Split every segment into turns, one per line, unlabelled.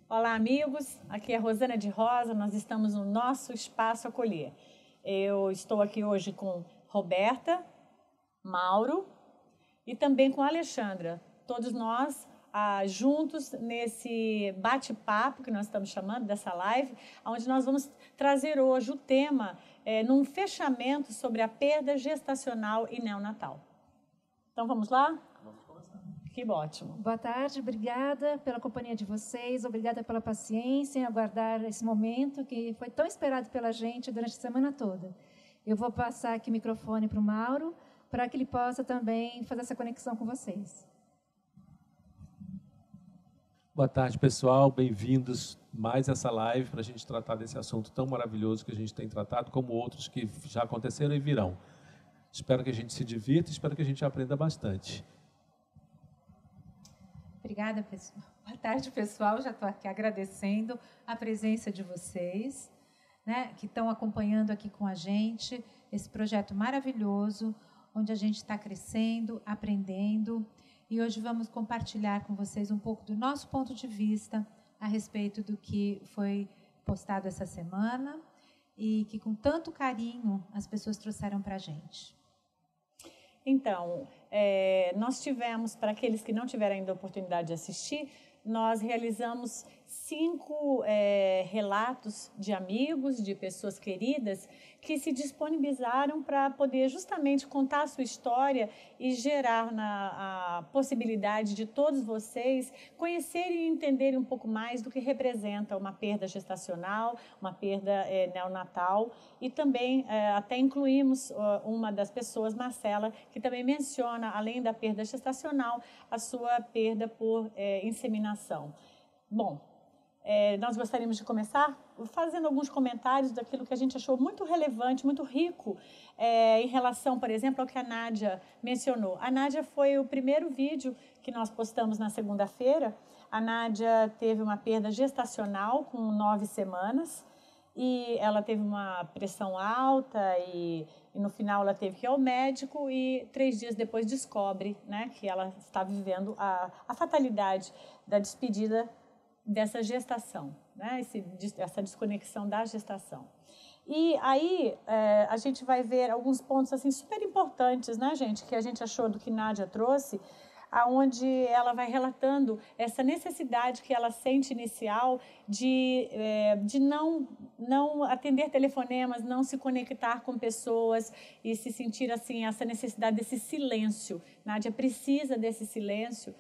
Olá, amigos. Aqui é a Rosana de Rosa. Nós estamos no nosso Espaço Acolher. Eu estou aqui hoje com Roberta, Mauro e também com a Alexandra. Todos nós juntos nesse bate-papo que nós estamos chamando dessa live, onde nós vamos trazer hoje o tema num fechamento sobre a perda gestacional e neonatal. Então vamos lá?
Vamos começar.
Que ótimo.
Boa tarde, obrigada pela companhia de vocês, obrigada pela paciência em aguardar esse momento que foi tão esperado pela gente durante a semana toda. Eu vou passar aqui o microfone para o Mauro, para que ele possa também fazer essa conexão com vocês.
Boa tarde, pessoal. Bem-vindos mais a essa live para a gente tratar desse assunto tão maravilhoso que a gente tem tratado, como outros que já aconteceram e virão. Espero que a gente se divirta, espero que a gente aprenda bastante.
Obrigada, pessoal. Boa tarde, pessoal. Já estou aqui agradecendo a presença de vocês, né, que estão acompanhando aqui com a gente esse projeto maravilhoso, onde a gente está crescendo, aprendendo. E hoje vamos compartilhar com vocês um pouco do nosso ponto de vista a respeito do que foi postado essa semana e que, com tanto carinho, as pessoas trouxeram para a gente.
Então, nós tivemos, para aqueles que não tiveram ainda a oportunidade de assistir, nós realizamos 5 relatos de amigos, de pessoas queridas, que se disponibilizaram para poder justamente contar a sua história e gerar a possibilidade de todos vocês conhecerem e entenderem um pouco mais do que representa uma perda gestacional, uma perda neonatal. E também até incluímos uma das pessoas, Marcela, que também menciona, além da perda gestacional, a sua perda por inseminação. Bom, nós gostaríamos de começar fazendo alguns comentários daquilo que a gente achou muito relevante, muito rico, em relação, por exemplo, ao que a Nádia mencionou. A Nádia foi o primeiro vídeo que nós postamos na segunda-feira. A Nádia teve uma perda gestacional com 9 semanas e ela teve uma pressão alta e no final ela teve que ir ao médico e 3 dias depois descobre, né, que ela está vivendo a fatalidade da despedida dessa gestação, né? Essa desconexão da gestação. E aí a gente vai ver alguns pontos assim super importantes, né, gente, que a gente achou do que Nádia trouxe, aonde ela vai relatando essa necessidade que ela sente inicial de não atender telefonemas, não se conectar com pessoas e se sentir assim essa necessidade desse silêncio. Nádia precisa desse silêncio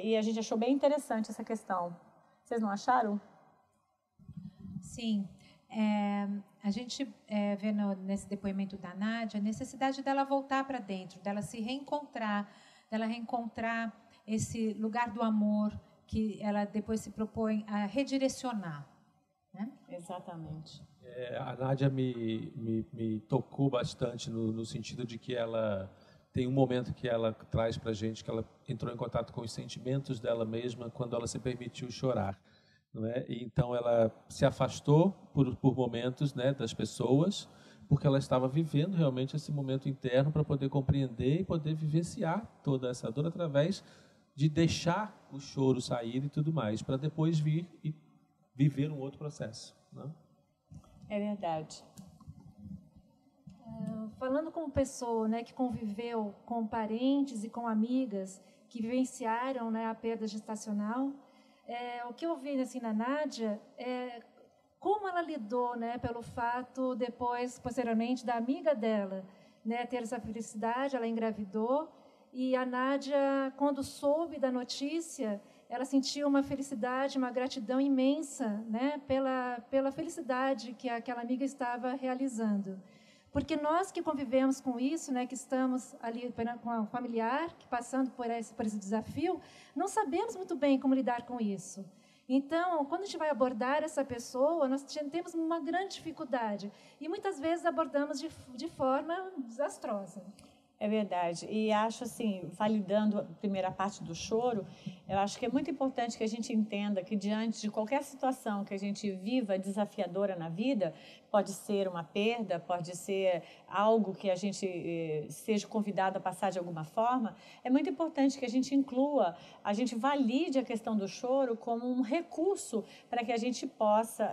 e a gente achou bem interessante essa questão. Vocês não acharam?
Sim. A gente vê nesse depoimento da Nádia a necessidade dela voltar para dentro, dela se reencontrar, dela reencontrar esse lugar do amor que ela depois se propõe a redirecionar. Né?
Exatamente.
A Nádia me tocou bastante no sentido de que ela tem um momento que ela traz para a gente, que ela entrou em contato com os sentimentos dela mesma quando ela se permitiu chorar. Não é? E então ela se afastou por momentos, né, das pessoas, porque ela estava vivendo realmente esse momento interno para poder compreender e poder vivenciar toda essa dor através de deixar o choro sair e tudo mais, para depois vir e viver um outro processo. Não?
É verdade.
Falando como pessoa, né, que conviveu com parentes e com amigas que vivenciaram, né, a perda gestacional, o que eu vi assim, na Nádia é como ela lidou, né, pelo fato, depois, posteriormente, da amiga dela, né, ter essa felicidade, ela engravidou, e a Nádia, quando soube da notícia, ela sentiu uma felicidade, uma gratidão imensa, né, pela felicidade que aquela amiga estava realizando. Porque nós que convivemos com isso, né, que estamos ali com um familiar, que passando por esse desafio, não sabemos muito bem como lidar com isso. Então, quando a gente vai abordar essa pessoa, nós temos uma grande dificuldade. E muitas vezes abordamos de forma desastrosa.
É verdade. E acho assim, validando a primeira parte do choro, eu acho que é muito importante que a gente entenda que diante de qualquer situação que a gente viva desafiadora na vida, pode ser uma perda, pode ser algo que a gente seja convidado a passar de alguma forma, é muito importante que a gente inclua, a gente valide a questão do choro como um recurso para que a gente possa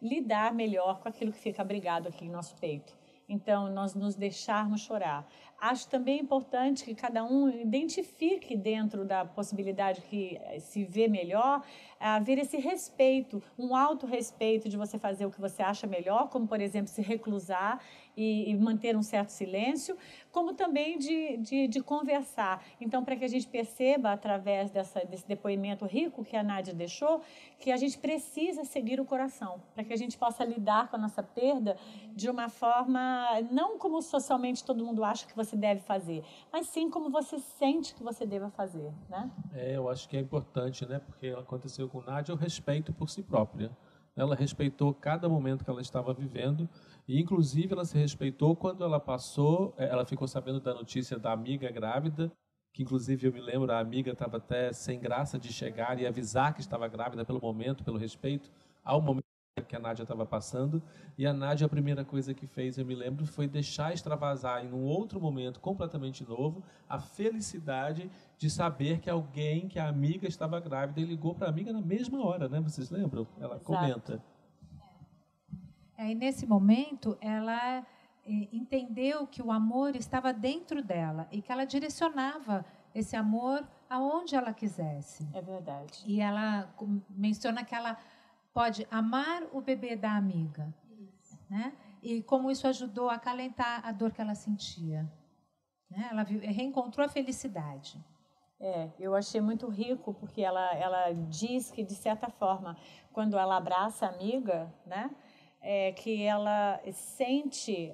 lidar melhor com aquilo que fica abrigado aqui em nosso peito. Então, nós nos deixarmos chorar. Acho também importante que cada um identifique dentro da possibilidade que se vê melhor, haver esse respeito, um autorrespeito de você fazer o que você acha melhor, como, por exemplo, se reclusar e manter um certo silêncio, como também de conversar. Então, para que a gente perceba, através desse depoimento rico que a Nádia deixou, que a gente precisa seguir o coração, para que a gente possa lidar com a nossa perda de uma forma, não como socialmente todo mundo acha que você deve fazer, mas sim como você sente que você deva fazer, né?
Eu acho que é importante, né? Porque aconteceu com Nádia, o respeito por si própria. Ela respeitou cada momento que ela estava vivendo e, inclusive, ela se respeitou quando ela passou, ela ficou sabendo da notícia da amiga grávida, que, inclusive, eu me lembro, a amiga estava até sem graça de chegar e avisar que estava grávida pelo momento, pelo respeito ao momento que a Nádia estava passando. E a Nádia, a primeira coisa que fez, eu me lembro, foi deixar extravasar em um outro momento completamente novo a felicidade de saber que alguém, que a amiga estava grávida, e ligou para a amiga na mesma hora, né? Vocês lembram? Ela
Exato.
comenta.
E nesse momento, ela entendeu que o amor estava dentro dela e que ela direcionava esse amor aonde ela quisesse.
É verdade.
E ela menciona que ela pode amar o bebê da amiga, né? E como isso ajudou a acalentar a dor que ela sentia, né? Ela reencontrou a felicidade.
Eu achei muito rico, porque ela diz que, de certa forma, quando ela abraça a amiga, né, que ela sente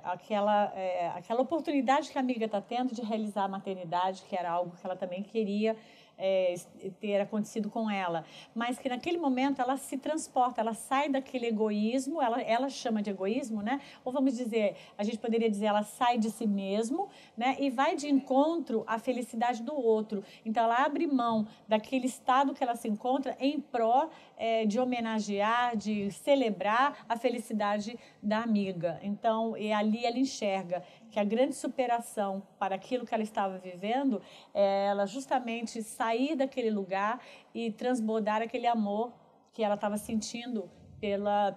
aquela oportunidade que a amiga está tendo de realizar a maternidade, que era algo que ela também queria ter acontecido com ela, mas que naquele momento ela se transporta, ela sai daquele egoísmo, ela chama de egoísmo, né? Ou vamos dizer, a gente poderia dizer, ela sai de si mesmo, né? E vai de encontro à felicidade do outro. Então ela abre mão daquele estado que ela se encontra em pró de homenagear, de celebrar a felicidade da amiga. Então, e ali ela enxerga que a grande superação para aquilo que ela estava vivendo é ela justamente sair daquele lugar e transbordar aquele amor que ela estava sentindo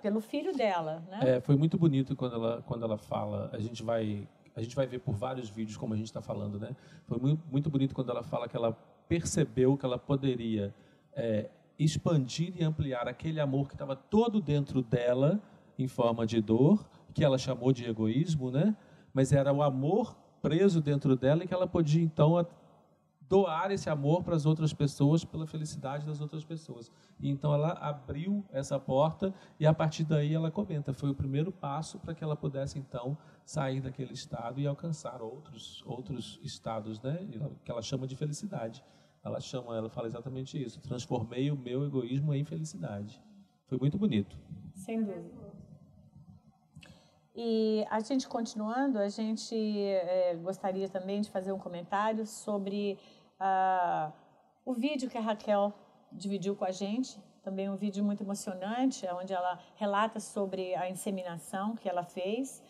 pelo filho dela, né?
Foi muito bonito quando ela fala, a gente vai ver por vários vídeos como a gente está falando, né? Foi muito bonito quando ela fala que ela percebeu que ela poderia expandir e ampliar aquele amor que estava todo dentro dela em forma de dor, que ela chamou de egoísmo, né? Mas era o amor preso dentro dela e que ela podia, então, doar esse amor para as outras pessoas, pela felicidade das outras pessoas. E, então, ela abriu essa porta e, a partir daí, ela comenta, foi o primeiro passo para que ela pudesse, então, sair daquele estado e alcançar outros estados, né? Que ela chama de felicidade. Ela fala exatamente isso, transformei o meu egoísmo em felicidade. Foi muito bonito.
Sem dúvida. E a gente continuando, a gente gostaria também de fazer um comentário sobre o vídeo que a Raquel dividiu com a gente, também um vídeo muito emocionante, onde ela relata sobre a inseminação que ela fez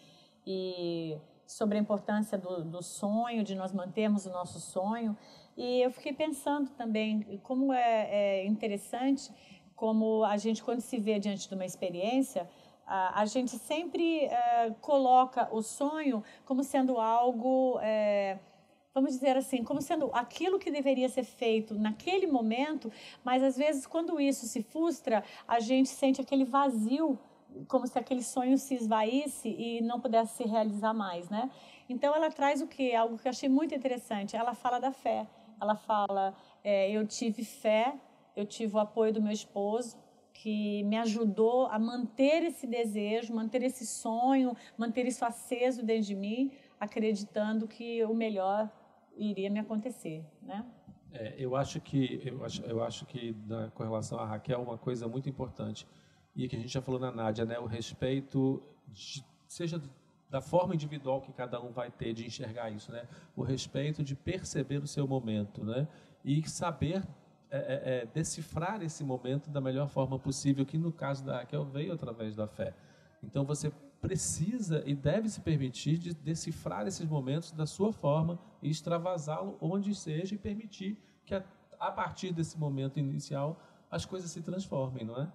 e sobre a importância do sonho, de nós mantermos o nosso sonho. E eu fiquei pensando também como é interessante, como a gente, quando se vê diante de uma experiência, a gente sempre coloca o sonho como sendo algo, vamos dizer assim, como sendo aquilo que deveria ser feito naquele momento, mas às vezes quando isso se frustra, a gente sente aquele vazio, como se aquele sonho se esvaísse e não pudesse se realizar mais, né? Então ela traz o quê? Algo que eu achei muito interessante. Ela fala da fé. Ela fala, eu tive fé, eu tive o apoio do meu esposo, que me ajudou a manter esse desejo, manter esse sonho, manter isso aceso dentro de mim, acreditando que o melhor iria me acontecer, né?
Eu acho que com relação à Raquel, uma coisa muito importante, e que a gente já falou na Nádia, né? O respeito, seja da forma individual que cada um vai ter de enxergar isso, né? O respeito de perceber o seu momento, né? E saber decifrar esse momento da melhor forma possível, que no caso da Raquel veio através da fé. Então você precisa e deve se permitir de decifrar esses momentos da sua forma e extravasá-lo onde seja e permitir que a partir desse momento inicial as coisas se transformem, não é?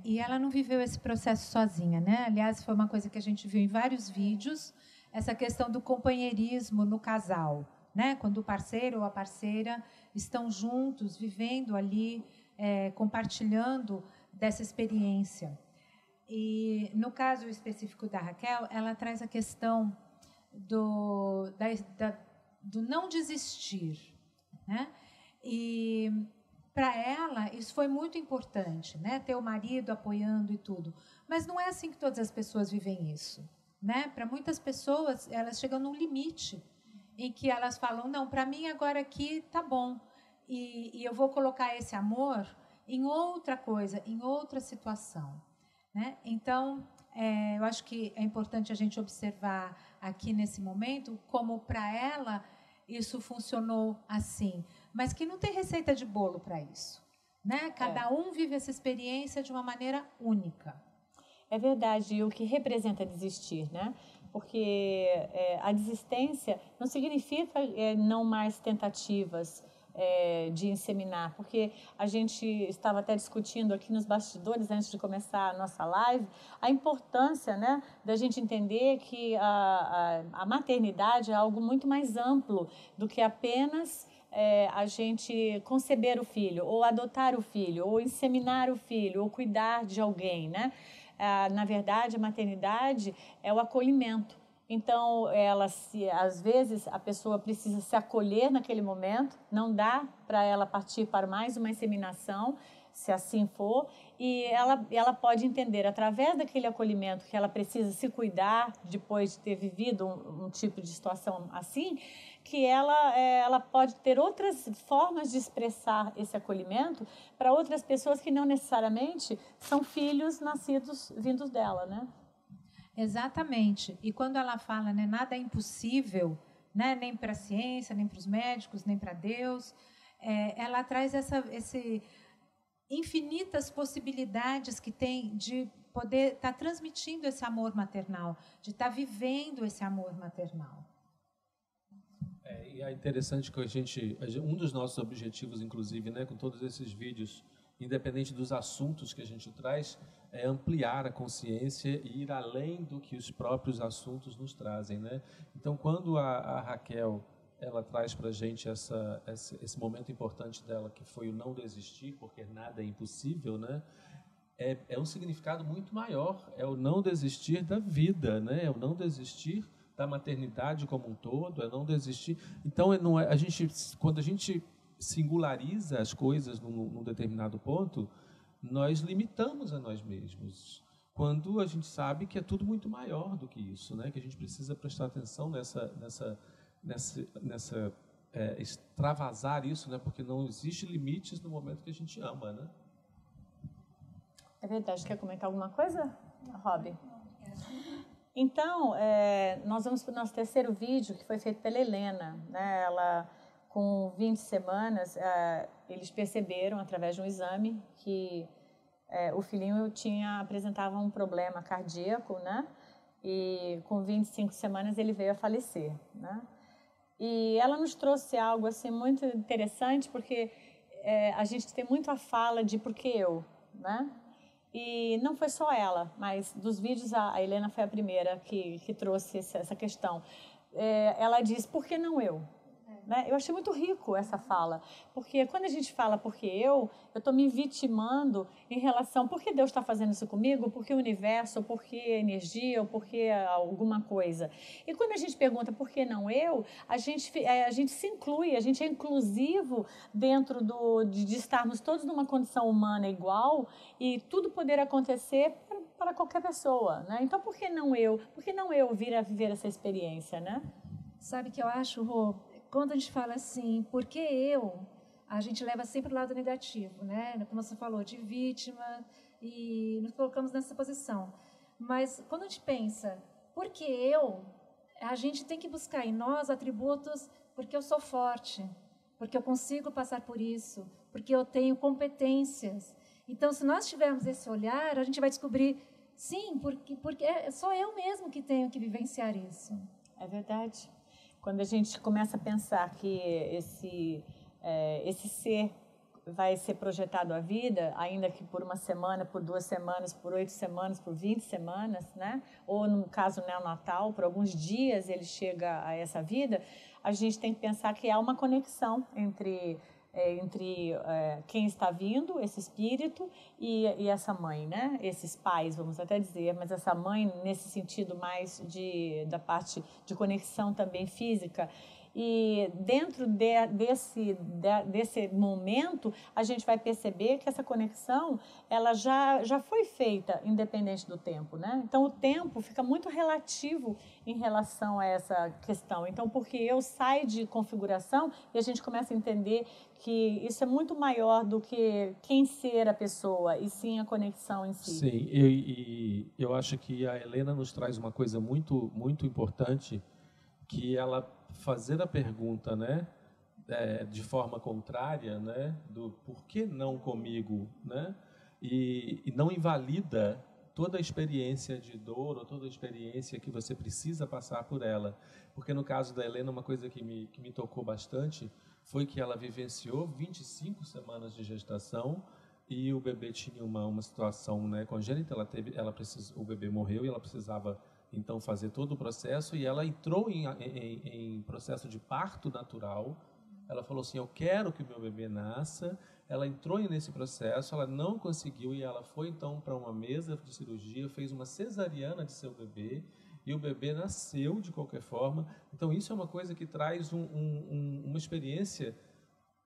E ela não viveu esse processo sozinha, né? Aliás, foi uma coisa que a gente viu em vários vídeos, essa questão do companheirismo no casal, né? Quando o parceiro ou a parceira estão juntos, vivendo ali, compartilhando dessa experiência. E no caso específico da Raquel, ela traz a questão do não desistir, né? E para ela, isso foi muito importante, né? Ter o marido apoiando e tudo. Mas não é assim que todas as pessoas vivem isso, né? Para muitas pessoas, elas chegam num limite em que elas falam, não, para mim agora aqui tá bom. E eu vou colocar esse amor em outra coisa, em outra situação, né? Então, eu acho que é importante a gente observar aqui nesse momento como para ela isso funcionou assim, mas que não tem receita de bolo para isso, né? Cada um vive essa experiência de uma maneira única.
É verdade, e o que representa desistir, né? Porque a desistência não significa não mais tentativas de inseminar, porque a gente estava até discutindo aqui nos bastidores, antes de começar a nossa live, a importância, né, da gente entender que a maternidade é algo muito mais amplo do que apenas a gente conceber o filho, ou adotar o filho, ou inseminar o filho, ou cuidar de alguém, né? Na verdade, a maternidade é o acolhimento. Então, às vezes, a pessoa precisa se acolher naquele momento, não dá para ela partir para mais uma inseminação, se assim for, e ela pode entender, através daquele acolhimento, que ela precisa se cuidar depois de ter vivido um tipo de situação assim, que ela pode ter outras formas de expressar esse acolhimento para outras pessoas que não necessariamente são filhos vindos dela, né?
Exatamente. E quando ela fala, né, nada é impossível, né, nem para a ciência, nem para os médicos, nem para Deus, ela traz esse infinitas possibilidades que tem de poder estar transmitindo esse amor maternal, de estar vivendo esse amor maternal.
E é interessante que um dos nossos objetivos, inclusive, né, com todos esses vídeos, independente dos assuntos que a gente traz, é ampliar a consciência e ir além do que os próprios assuntos nos trazem, né? Então, quando a Raquel ela traz para a gente esse momento importante dela, que foi o não desistir, porque nada é impossível, né? É um significado muito maior, é o não desistir da vida, né? É o não desistir da maternidade como um todo, é não desistir. Então, quando a gente singulariza as coisas num determinado ponto, nós limitamos a nós mesmos. Quando a gente sabe que é tudo muito maior do que isso, né? Que a gente precisa prestar atenção extravasar isso, né? Porque não existe limites no momento que a gente ama, né?
É verdade. Quer comentar alguma coisa, Rob? Então, nós vamos para o nosso terceiro vídeo, que foi feito pela Helena, né? Ela, com 20 semanas, eles perceberam, através de um exame, que o filhinho apresentava um problema cardíaco, né? E com 25 semanas ele veio a falecer, né? E ela nos trouxe algo assim muito interessante, porque a gente tem muito a fala de por que eu, né? E não foi só ela, mas dos vídeos a Helena foi a primeira que trouxe essa questão. Ela diz, por que não eu? Né? Eu achei muito rico essa fala, porque quando a gente fala porque eu estou me vitimando em relação por que Deus está fazendo isso comigo, por que o universo, por que a energia, ou por que alguma coisa. E quando a gente pergunta por que não eu, a gente se inclui, a gente é inclusivo dentro de estarmos todos numa condição humana igual e tudo poder acontecer para qualquer pessoa, né? Então por que não eu? Por que não eu vir a viver essa experiência, né?
Sabe que eu acho, Rô, quando a gente fala assim, por que eu? A gente leva sempre o lado negativo, né? Como você falou, de vítima, e nos colocamos nessa posição. Mas quando a gente pensa, porque a gente tem que buscar em nós atributos, porque eu sou forte, porque eu consigo passar por isso, porque eu tenho competências. Então, se nós tivermos esse olhar, a gente vai descobrir, sim, porque sou eu mesmo que tenho que vivenciar isso.
É verdade. Quando a gente começa a pensar que esse ser vai ser projetado à vida, ainda que por uma semana, por 2 semanas, por 8 semanas, por 20 semanas, né? Ou no caso neonatal, por alguns dias ele chega a essa vida, a gente tem que pensar que há uma conexão entre quem está vindo, esse espírito, e essa mãe, né? Esses pais, vamos até dizer, mas essa mãe nesse sentido mais da parte de conexão também física. E dentro desse momento, a gente vai perceber que essa conexão ela já foi feita independente do tempo, né? Então, o tempo fica muito relativo em relação a essa questão. Então, porque eu saio de configuração e a gente começa a entender que isso é muito maior do que quem ser a pessoa, e sim a conexão em si.
Sim, e eu acho que a Helena nos traz uma coisa muito, muito importante, que ela fazer a pergunta, né, de forma contrária, né, do por que não comigo, né, e não invalida toda a experiência de dor ou toda a experiência que você precisa passar por ela. Porque no caso da Helena, uma coisa que me tocou bastante foi que ela vivenciou 25 semanas de gestação e o bebê tinha uma situação, né, congênita. O bebê morreu e ela precisava então fazer todo o processo, e ela entrou em processo de parto natural. Ela falou assim, eu quero que o meu bebê nasça. Ela entrou nesse processo, ela não conseguiu, e ela foi então para uma mesa de cirurgia, fez uma cesariana de seu bebê, e o bebê nasceu de qualquer forma. Então isso é uma coisa que traz uma experiência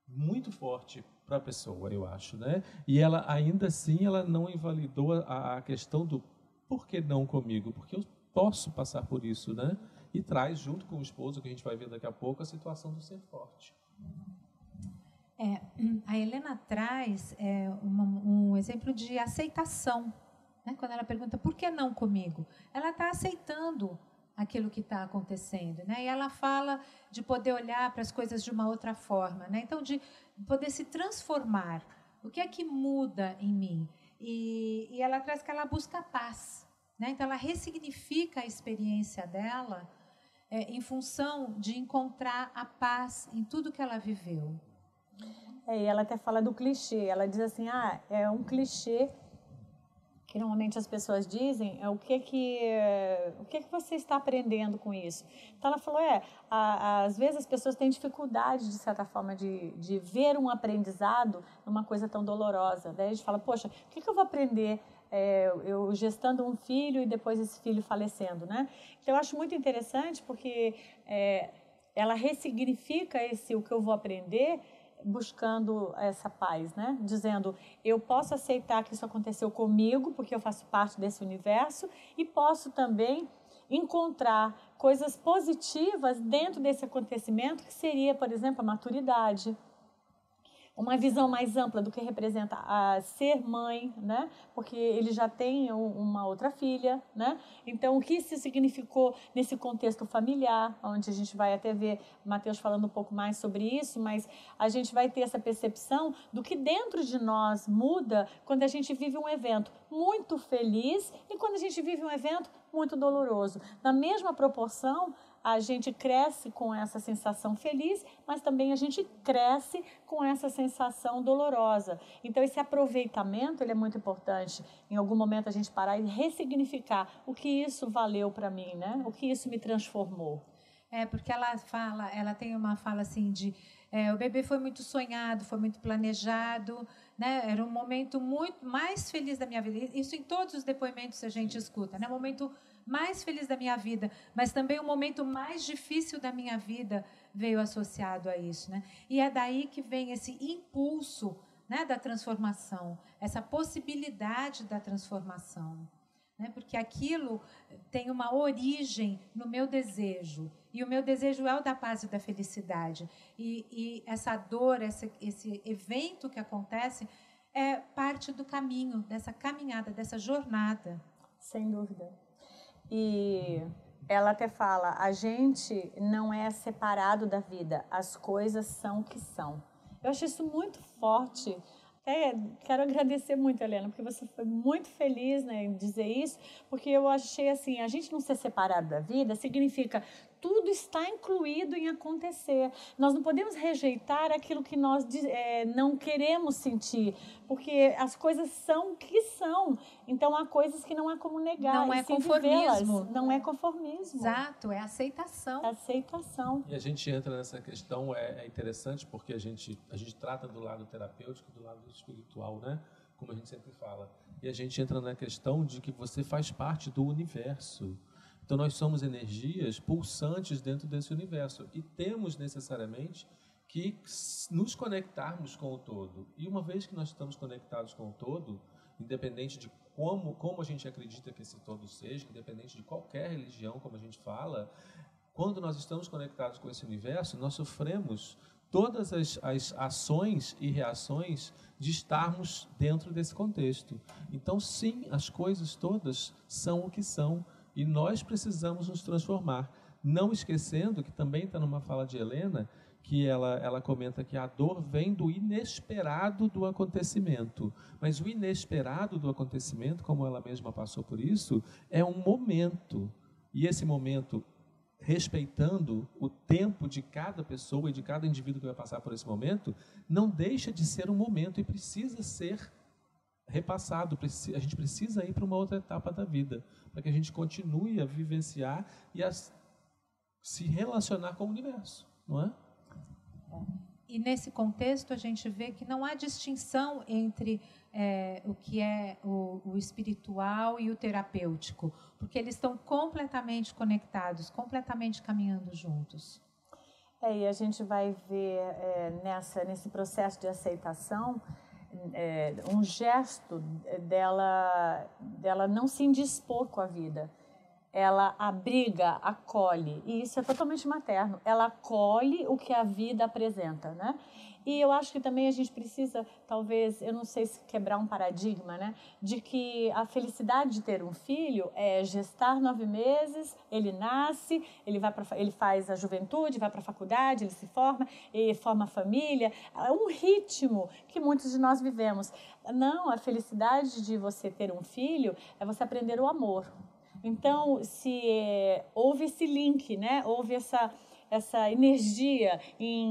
muito forte para a pessoa, eu acho, né? E ela, ainda assim, ela não invalidou a questão do por que não comigo, porque eu posso passar por isso, né? E traz, junto com o esposo, que a gente vai ver daqui a pouco, a situação do ser forte.
A Helena traz um exemplo de aceitação, né? Quando ela pergunta, por que não comigo? Ela está aceitando aquilo que está acontecendo, né? E ela fala de poder olhar para as coisas de uma outra forma, né? Então, de poder se transformar. O que é que muda em mim? E ela traz que ela busca paz, né? Então, ela ressignifica a experiência dela em função de encontrar a paz em tudo que ela viveu.
E ela até fala do clichê. Ela diz assim, é um clichê que normalmente as pessoas dizem, o que você está aprendendo com isso? Então, ela falou, às vezes as pessoas têm dificuldade, de certa forma, de ver um aprendizado numa coisa tão dolorosa. Daí a gente fala, poxa, o que eu vou aprender eu gestando um filho e depois esse filho falecendo, né? Então, eu acho muito interessante porque ela ressignifica o que eu vou aprender buscando essa paz, né? Dizendo, eu posso aceitar que isso aconteceu comigo, porque eu faço parte desse universo, e posso também encontrar coisas positivas dentro desse acontecimento, que seria, por exemplo, a maturidade, uma visão mais ampla do que representa ser mãe, né? Porque ele já tem uma outra filha, né? Então, o que isso significou nesse contexto familiar, onde a gente vai até ver Mateus falando um pouco mais sobre isso, mas a gente vai ter essa percepção do que dentro de nós muda quando a gente vive um evento muito feliz e quando a gente vive um evento muito doloroso. Na mesma proporção, a gente cresce com essa sensação feliz, mas também a gente cresce com essa sensação dolorosa. Então, esse aproveitamento ele é muito importante. Em algum momento, a gente parar e ressignificar o que isso valeu para mim, né? O que isso me transformou.
Porque ela tem uma fala assim de o bebê foi muito sonhado, foi muito planejado, né? Era um momento muito mais feliz da minha vida. Isso em todos os depoimentos a gente escuta, né? Um momento mais feliz da minha vida, mas também o momento mais difícil da minha vida veio associado a isso, né? E é daí que vem esse impulso, né, da transformação, essa possibilidade da transformação, né? Porque aquilo tem uma origem no meu desejo, e o meu desejo é o da paz e da felicidade, e essa dor, esse evento que acontece é parte do caminho, dessa caminhada, dessa jornada.
Sem dúvida. E ela até fala, a gente não é separado da vida, as coisas são o que são. Eu acho isso muito forte. Quero agradecer muito, Helena, porque você foi muito feliz, né, em dizer isso, porque eu achei assim, a gente não ser separado da vida significa tudo está incluído em acontecer. Nós não podemos rejeitar aquilo que nós não queremos sentir, porque as coisas são o que são. Então, há coisas que não há como negar.
Não é conformismo.
Não é conformismo.
Exato, é aceitação.
Aceitação.
E a gente entra nessa questão, é interessante, porque a gente trata do lado terapêutico, do lado espiritual, né? Como a gente sempre fala. E a gente entra na questão de que você faz parte do universo. Então, nós somos energias pulsantes dentro desse universo e temos necessariamente que nos conectarmos com o todo. E uma vez que nós estamos conectados com o todo, independente de como a gente acredita que esse todo seja, independente de qualquer religião, como a gente fala, quando nós estamos conectados com esse universo, nós sofremos todas as ações e reações de estarmos dentro desse contexto. Então, sim, as coisas todas são o que são. E nós precisamos nos transformar. Não esquecendo que também está numa fala de Helena, que ela comenta que a dor vem do inesperado do acontecimento. Mas o inesperado do acontecimento, como ela mesma passou por isso, é um momento. E esse momento, respeitando o tempo de cada pessoa e de cada indivíduo que vai passar por esse momento, não deixa de ser um momento e precisa ser repassado. A gente precisa ir para uma outra etapa da vida, para que a gente continue a vivenciar e a se relacionar com o universo, não é?
E nesse contexto a gente vê que não há distinção entre o que é o espiritual e o terapêutico, porque eles estão completamente conectados, completamente caminhando juntos.
E a gente vai ver nesse processo de aceitação um gesto dela não se indispor com a vida. Ela abriga, acolhe, e isso é totalmente materno. Ela acolhe o que a vida apresenta, né? E eu acho que também a gente precisa, talvez, eu não sei se quebrar um paradigma, né? De que a felicidade de ter um filho é gestar 9 meses, ele nasce, ele faz a juventude, vai para a faculdade, ele se forma, ele forma a família. É um ritmo que muitos de nós vivemos. Não, a felicidade de você ter um filho é você aprender o amor. Então, se houve esse link, né? Houve essa energia,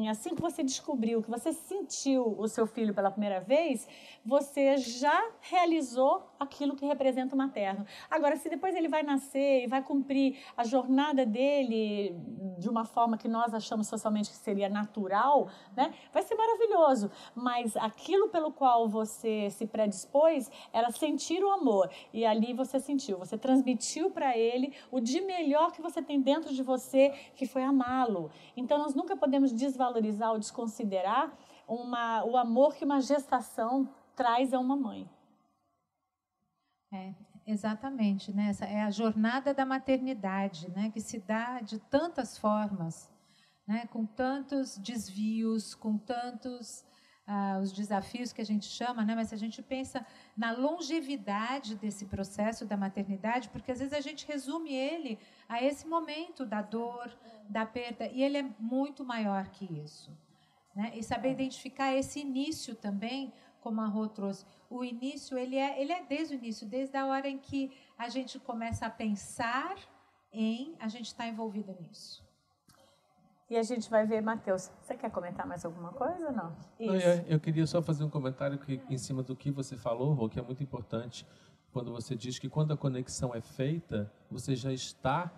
assim que você descobriu, que você sentiu o seu filho pela primeira vez, você já realizou aquilo que representa o materno. Agora, se depois ele vai nascer e vai cumprir a jornada dele de uma forma que nós achamos socialmente que seria natural, né? Vai ser maravilhoso. Mas aquilo pelo qual você se predispôs era sentir o amor. E ali você sentiu, você transmitiu para ele o de melhor que você tem dentro de você, que foi amá-lo. Então, nós nunca podemos desvalorizar ou desconsiderar o amor que uma gestação traz a uma mãe.
Exatamente, né? Essa é a jornada da maternidade, né? Que se dá de tantas formas, né? Com tantos desvios, com tantos os desafios que a gente chama, né? Mas se a gente pensa na longevidade desse processo da maternidade, porque às vezes a gente resume ele a esse momento da dor, da perda, e ele é muito maior que isso, né? E saber identificar esse início também, como a Rô trouxe. O início, ele é desde o início, desde a hora em que a gente começa a pensar a gente está envolvida nisso.
E a gente vai ver, Matheus, você quer comentar mais alguma coisa ou não?
Não, eu queria só fazer um comentário em cima do que você falou, Rô, que é muito importante, quando você diz que quando a conexão é feita, você já está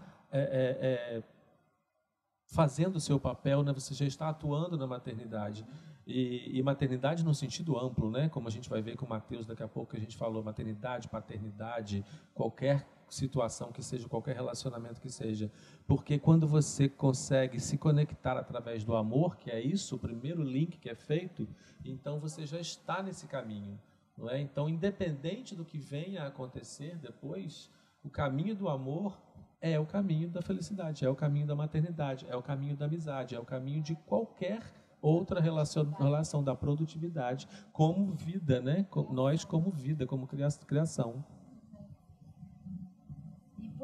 fazendo o seu papel, né? Você já está atuando na maternidade. E maternidade no sentido amplo, né? Como a gente vai ver com o Matheus daqui a pouco, que a gente falou, maternidade, paternidade, qualquer situação que seja, qualquer relacionamento que seja. Porque quando você consegue se conectar através do amor, que é isso, o primeiro link que é feito, então você já está nesse caminho, não é? Então, independente do que venha a acontecer depois, o caminho do amor é o caminho da felicidade, é o caminho da maternidade, é o caminho da amizade, é o caminho de qualquer outra relação da produtividade como vida, né? Nós como vida, como criação.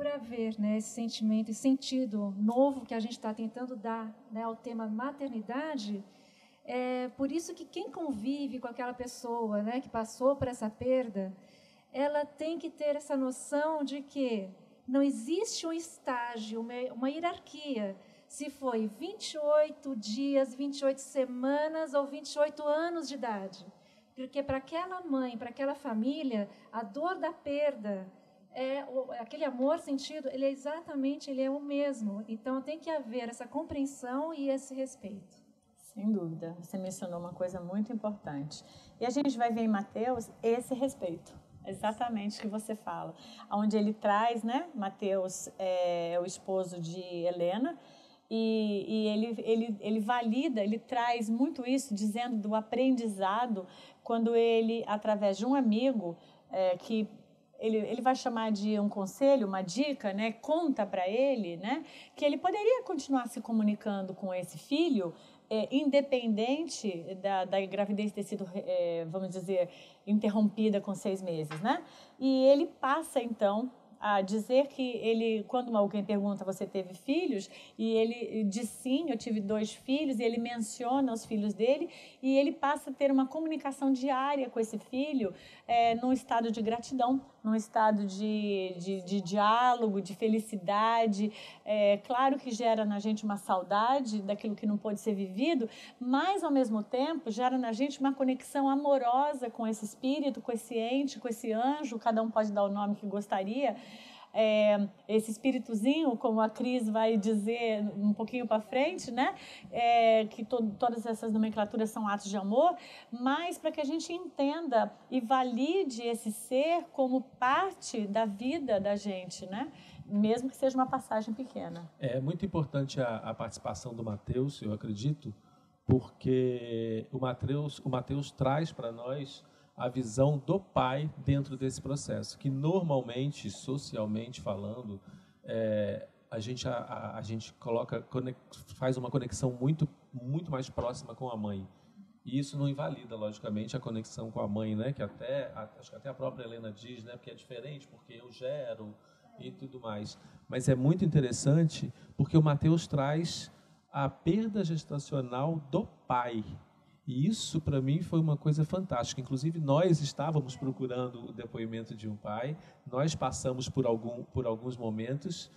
por haver, né, esse sentimento, esse sentido novo que a gente está tentando dar, né, ao tema maternidade, é por isso que quem convive com aquela pessoa, né, que passou por essa perda, ela tem que ter essa noção de que não existe um estágio, uma hierarquia, se foi 28 dias, 28 semanas ou 28 anos de idade. Porque para aquela mãe, para aquela família, a dor da perda, aquele amor sentido, ele é o mesmo. Então tem que haver essa compreensão e esse respeito.
Sem dúvida, você mencionou uma coisa muito importante. E a gente vai ver em Mateus esse respeito, exatamente o que você fala. Onde ele traz, né, Mateus é o esposo de Helena, e ele valida, ele traz muito isso, dizendo do aprendizado, quando ele, através de um amigo, que ele vai chamar de um conselho, uma dica, né, conta para ele, né, que ele poderia continuar se comunicando com esse filho, independente da gravidez ter sido, vamos dizer, interrompida com 6 meses, né? E ele passa, então, a dizer que ele, quando alguém pergunta, você teve filhos? E ele diz sim, eu tive 2 filhos, e ele menciona os filhos dele, e ele passa a ter uma comunicação diária com esse filho, num estado de gratidão, num estado de diálogo, de felicidade. Claro que gera na gente uma saudade daquilo que não pôde ser vivido, mas, ao mesmo tempo, gera na gente uma conexão amorosa com esse espírito, com esse ente, com esse anjo, cada um pode dar o nome que gostaria, esse espíritozinho, como a Cris vai dizer um pouquinho para frente, né? Que todas essas nomenclaturas são atos de amor, mas para que a gente entenda e valide esse ser como parte da vida da gente, né? Mesmo que seja uma passagem pequena.
É muito importante a participação do Mateus, eu acredito, porque o Mateus traz para nós a visão do pai dentro desse processo, que normalmente, socialmente falando, a gente faz uma conexão muito mais próxima com a mãe. E isso não invalida, logicamente, a conexão com a mãe, né? Que acho que até a própria Helena diz, né? Porque é diferente, porque eu gero e tudo mais. Mas é muito interessante porque o Mateus traz a perda gestacional do pai. E isso, para mim, foi uma coisa fantástica. Inclusive, nós estávamos procurando o depoimento de um pai, nós passamos por alguns momentos,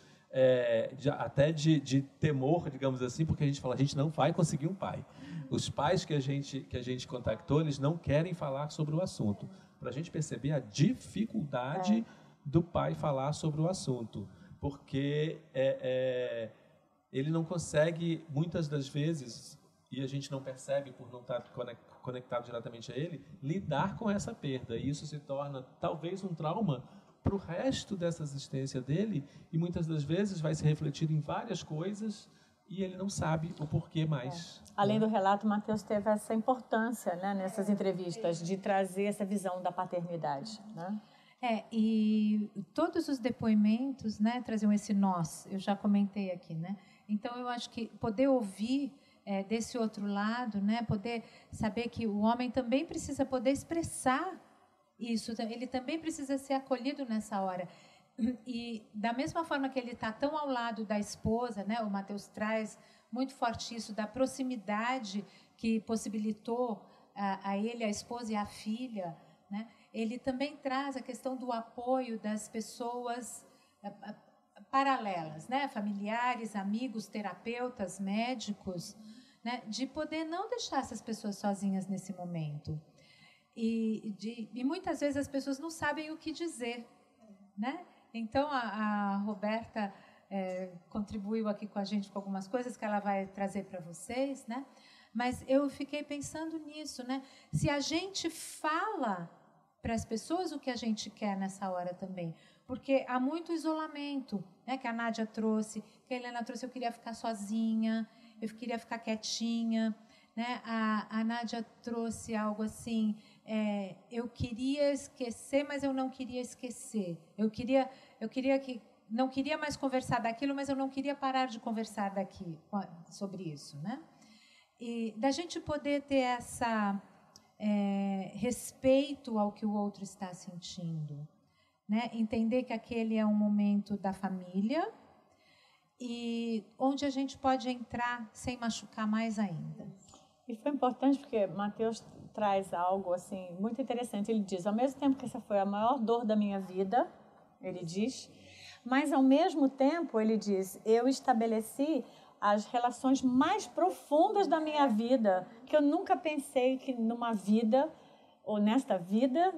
até de temor, digamos assim, porque a gente fala, a gente não vai conseguir um pai. Os pais que a gente contactou, eles não querem falar sobre o assunto, para a gente perceber a dificuldade do pai falar sobre o assunto, porque ele não consegue, muitas das vezes, e a gente não percebe por não estar conectado diretamente a ele, lidar com essa perda. E isso se torna, talvez, um trauma para o resto dessa existência dele, e muitas das vezes vai se refletir em várias coisas, e ele não sabe o porquê mais.
Além do relato, Mateus teve essa importância, né, nessas entrevistas, de trazer essa visão da paternidade, né?
E todos os depoimentos, né, traziam esse nós, eu já comentei aqui, né? Então, eu acho que poder ouvir desse outro lado, né, poder saber que o homem também precisa poder expressar isso, ele também precisa ser acolhido nessa hora. E da mesma forma que ele está tão ao lado da esposa, né, o Mateus traz muito forte isso da proximidade que possibilitou a ele, a esposa e a filha, né? Ele também traz a questão do apoio das pessoas paralelas, né? Familiares, amigos, terapeutas, médicos, né? De poder não deixar essas pessoas sozinhas nesse momento. E muitas vezes as pessoas não sabem o que dizer, né? Então, a Roberta contribuiu aqui com a gente com algumas coisas que ela vai trazer para vocês, né? Mas eu fiquei pensando nisso, né? Se a gente fala para as pessoas o que a gente quer nessa hora também, porque há muito isolamento, né? Que a Nádia trouxe, que a Helena trouxe, eu queria ficar sozinha, eu queria ficar quietinha, né? A Nádia trouxe algo assim, eu queria esquecer, mas eu não queria esquecer. Eu queria que não queria mais conversar daquilo, mas eu não queria parar de conversar sobre isso, né? E da gente poder ter essa respeito ao que o outro está sentindo, né? Entender que aquele é um momento da família e onde a gente pode entrar sem machucar mais ainda.
E foi importante porque Mateus traz algo assim muito interessante. Ele diz: ao mesmo tempo que essa foi a maior dor da minha vida, ele diz, mas ao mesmo tempo ele diz: eu estabeleci as relações mais profundas da minha vida, que eu nunca pensei que numa vida ou nesta vida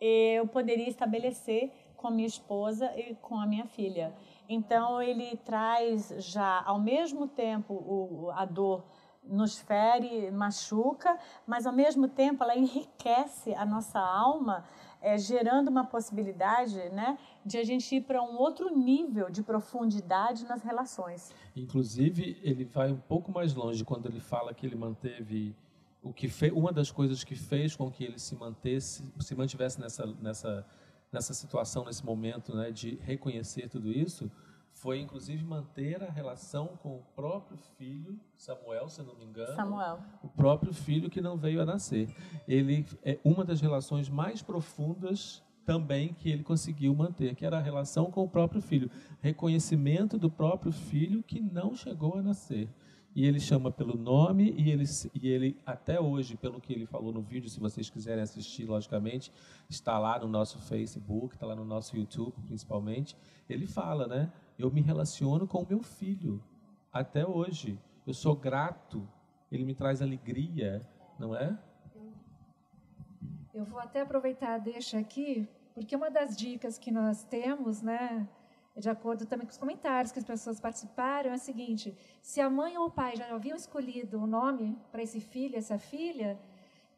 eu poderia estabelecer com a minha esposa e com a minha filha. Então ele traz já ao mesmo tempo a dor nos fere, machuca, mas ao mesmo tempo ela enriquece a nossa alma, gerando uma possibilidade, né, de a gente ir para um outro nível de profundidade nas relações.
Inclusive, ele vai um pouco mais longe quando ele fala que ele manteve uma das coisas que fez com que ele se mantivesse nessa situação, nesse momento, né, de reconhecer tudo isso, foi inclusive manter a relação com o próprio filho, Samuel, se não me engano.
Samuel.
O próprio filho que não veio a nascer. Ele é uma das relações mais profundas também que ele conseguiu manter, que era a relação com o próprio filho. Reconhecimento do próprio filho que não chegou a nascer. E ele chama pelo nome e ele até hoje, pelo que ele falou no vídeo, se vocês quiserem assistir, logicamente, está lá no nosso Facebook, está lá no nosso YouTube, principalmente. Ele fala, né? Eu me relaciono com o meu filho até hoje. Eu sou grato. Ele me traz alegria, não é?
Eu vou até aproveitar a deixa aqui, porque uma das dicas que nós temos, né, de acordo também com os comentários que as pessoas participaram, é a seguinte: se a mãe ou o pai já haviam escolhido o nome para esse filho, essa filha,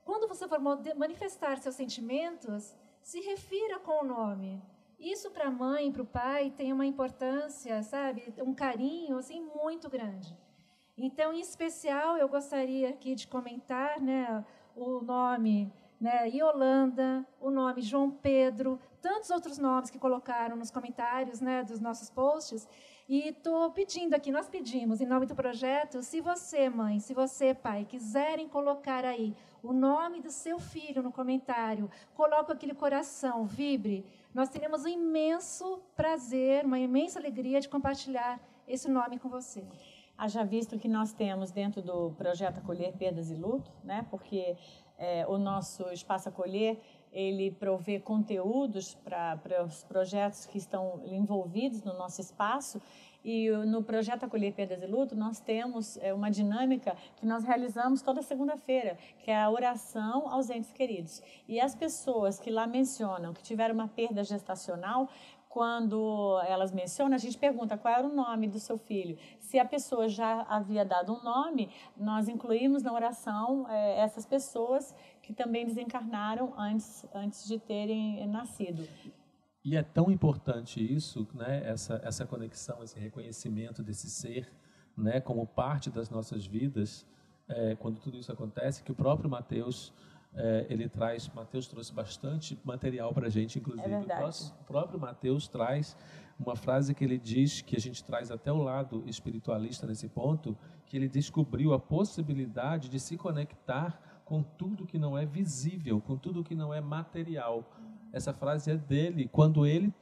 quando você for manifestar seus sentimentos, se refira com o nome. Isso para a mãe, para o pai, tem uma importância, sabe, um carinho assim muito grande. Então, em especial, eu gostaria aqui de comentar, né, o nome, né, Yolanda, o nome João Pedro, tantos outros nomes que colocaram nos comentários, né, dos nossos posts. E estou pedindo aqui, nós pedimos, em nome do projeto, se você, mãe, se você, pai, quiserem colocar aí o nome do seu filho no comentário, coloca aquele coração, vibre. Nós teremos um imenso prazer, uma imensa alegria de compartilhar esse nome com você.
Haja visto que nós temos dentro do projeto Acolher Perdas e Luto, né? Porque o nosso Espaço Acolher, ele provê conteúdos para os projetos que estão envolvidos no nosso espaço. E no projeto Acolher Perdas e Luto, nós temos uma dinâmica que nós realizamos toda segunda-feira, que é a oração aos entes queridos. E as pessoas que lá mencionam que tiveram uma perda gestacional, quando elas mencionam, a gente pergunta qual era o nome do seu filho. Se a pessoa já havia dado um nome, nós incluímos na oração essas pessoas que também desencarnaram antes de terem nascido.
E é tão importante isso, né? Essa conexão, esse reconhecimento desse ser, né? Como parte das nossas vidas, quando tudo isso acontece, que o próprio Mateus... Mateus trouxe bastante material para a gente, inclusive. O próprio Mateus traz uma frase que ele diz, que a gente traz até o lado espiritualista nesse ponto, que ele descobriu a possibilidade de se conectar com tudo que não é visível, com tudo que não é material. Essa frase é dele, quando ele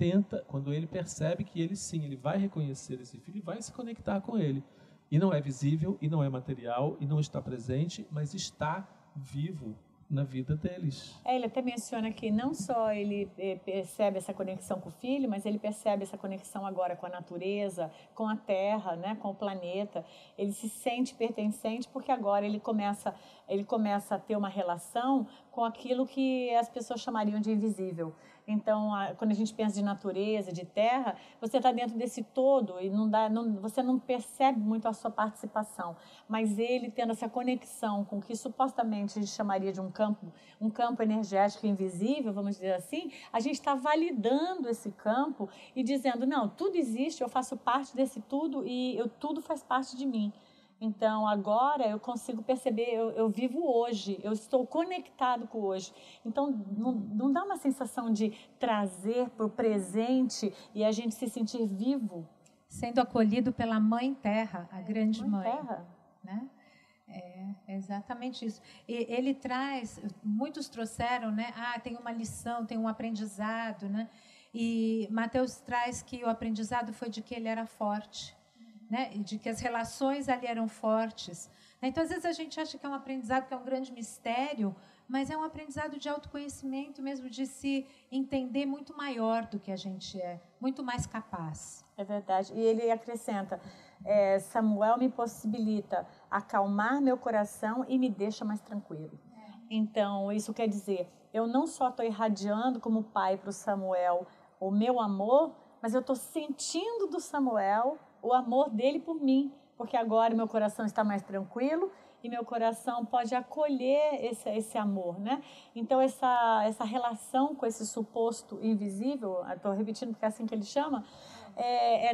percebe que ele vai reconhecer esse filho e vai se conectar com ele. E não é visível, e não é material, e não está presente, mas está vivo na vida deles.
Ele até menciona que não só ele percebe essa conexão com o filho, mas ele percebe essa conexão agora com a natureza, com a terra, né, com o planeta. Ele se sente pertencente porque agora ele começa a ter uma relação com aquilo que as pessoas chamariam de invisível. Então, quando a gente pensa de natureza, de terra, você está dentro desse todo e você não percebe muito a sua participação. Mas ele tendo essa conexão com o que supostamente a gente chamaria de um campo energético invisível, vamos dizer assim, a gente está validando esse campo e dizendo, não, tudo existe, eu faço parte desse tudo e tudo faz parte de mim. Então, agora eu consigo perceber, eu vivo hoje, eu estou conectado com o hoje. Então, não dá uma sensação de trazer para o presente e a gente se sentir vivo?
Sendo acolhido pela Mãe Terra, a grande mãe.
Terra.
Né? É exatamente isso. E ele traz, muitos trouxeram, né? Tem uma lição, tem um aprendizado, né? E Mateus traz que o aprendizado foi de que ele era forte, né? E de que as relações ali eram fortes. Então, às vezes, a gente acha que é um aprendizado que é um grande mistério, mas é um aprendizado de autoconhecimento mesmo, de se entender muito maior do que a gente é, muito mais capaz.
É verdade. E ele acrescenta, Samuel me possibilita acalmar meu coração e me deixa mais tranquilo. Então, isso quer dizer, eu não só estou irradiando como pai para o Samuel o meu amor, mas eu estou sentindo do Samuel o amor dele por mim, porque agora meu coração está mais tranquilo e meu coração pode acolher esse amor, né? Então, essa relação com esse suposto invisível, estou repetindo porque é assim que ele chama,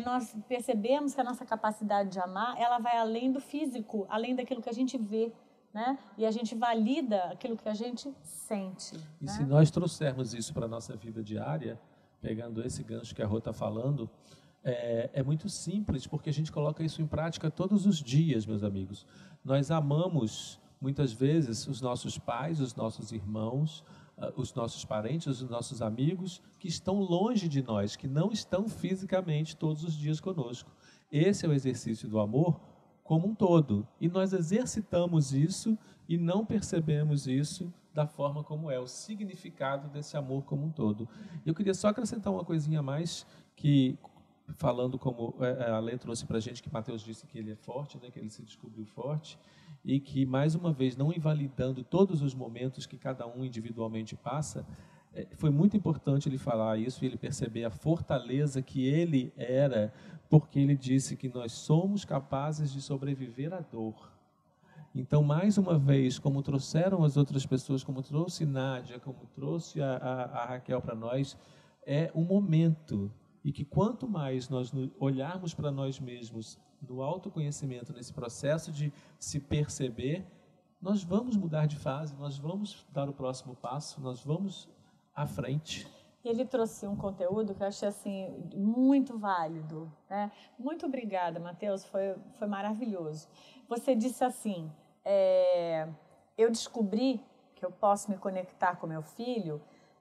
nós percebemos que a nossa capacidade de amar, ela vai além do físico, além daquilo que a gente vê, né? E a gente valida aquilo que a gente sente.
E
né?
se nós trouxermos isso para a nossa vida diária, pegando esse gancho que a Rô está falando, é muito simples, porque a gente coloca isso em prática todos os dias, meus amigos. Nós amamos, muitas vezes, os nossos pais, os nossos irmãos, os nossos parentes, os nossos amigos, que estão longe de nós, que não estão fisicamente todos os dias conosco. Esse é o exercício do amor como um todo. E nós exercitamos isso e não percebemos isso da forma como é, o significado desse amor como um todo. Eu queria só acrescentar uma coisinha a mais, que falando como a Lê trouxe para a gente, que Mateus disse que ele é forte, né, que ele se descobriu forte, e que, mais uma vez, não invalidando todos os momentos que cada um individualmente passa, foi muito importante ele falar isso e ele perceber a fortaleza que ele era, porque ele disse que nós somos capazes de sobreviver à dor. Então, mais uma vez, como trouxeram as outras pessoas, como trouxe Nádia, como trouxe a Raquel para nós, é um momento. E que quanto mais nós olharmos para nós mesmos no autoconhecimento, nesse processo de se perceber, nós vamos mudar de fase, nós vamos dar o próximo passo, nós vamos à frente.
Ele trouxe um conteúdo que eu achei assim, muito válido. Né? Muito obrigada, Mateus, foi maravilhoso. Você disse assim, eu descobri que eu posso me conectar com meu filho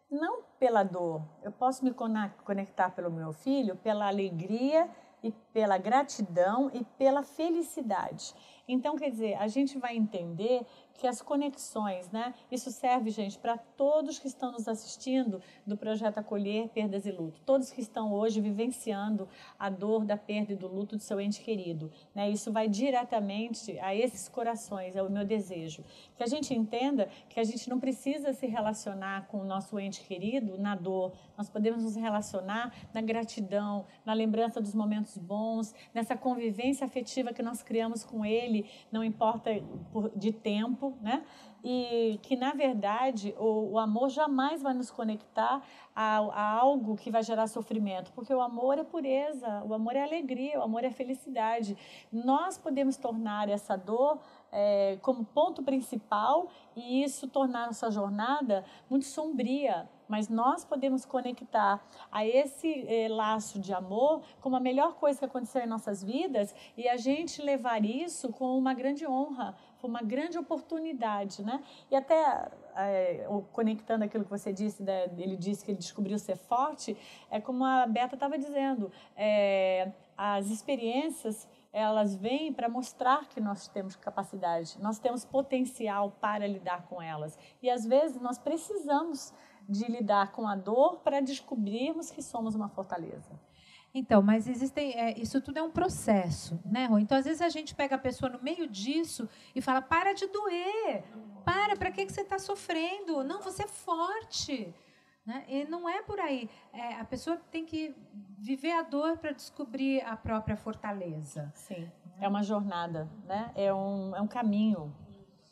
não pela dor, eu posso me conectar pelo meu filho, pela alegria e pela gratidão e pela felicidade. Então, quer dizer, a gente vai entender que as conexões, né? Isso serve, gente, para todos que estão nos assistindo do Projeto Acolher Perdas e Luto. Todos que estão hoje vivenciando a dor da perda e do luto do seu ente querido. Né? Isso vai diretamente a esses corações, é o meu desejo. Que a gente entenda que a gente não precisa se relacionar com o nosso ente querido na dor. Nós podemos nos relacionar na gratidão, na lembrança dos momentos bons, nessa convivência afetiva que nós criamos com ele, não importa de tempo, né? E que, na verdade, o amor jamais vai nos conectar a algo que vai gerar sofrimento, porque o amor é pureza, o amor é alegria, o amor é felicidade. Nós podemos tornar essa dor como ponto principal e isso tornar nossa jornada muito sombria, mas nós podemos conectar a esse laço de amor como a melhor coisa que aconteceu em nossas vidas e a gente levar isso com uma grande honra, com uma grande oportunidade, né? E até conectando aquilo que você disse, ele disse que ele descobriu ser forte, é como a Beta estava dizendo, as experiências elas vêm para mostrar que nós temos capacidade, nós temos potencial para lidar com elas. E às vezes nós precisamos de lidar com a dor para descobrirmos que somos uma fortaleza.
Então, mas isso tudo é um processo, né, Rô? Então, às vezes a gente pega a pessoa no meio disso e fala, para de doer, para que você está sofrendo? Não, você é forte. Né? E não é por aí. A pessoa tem que viver a dor para descobrir a própria fortaleza.
Sim, é uma jornada, né? É um caminho.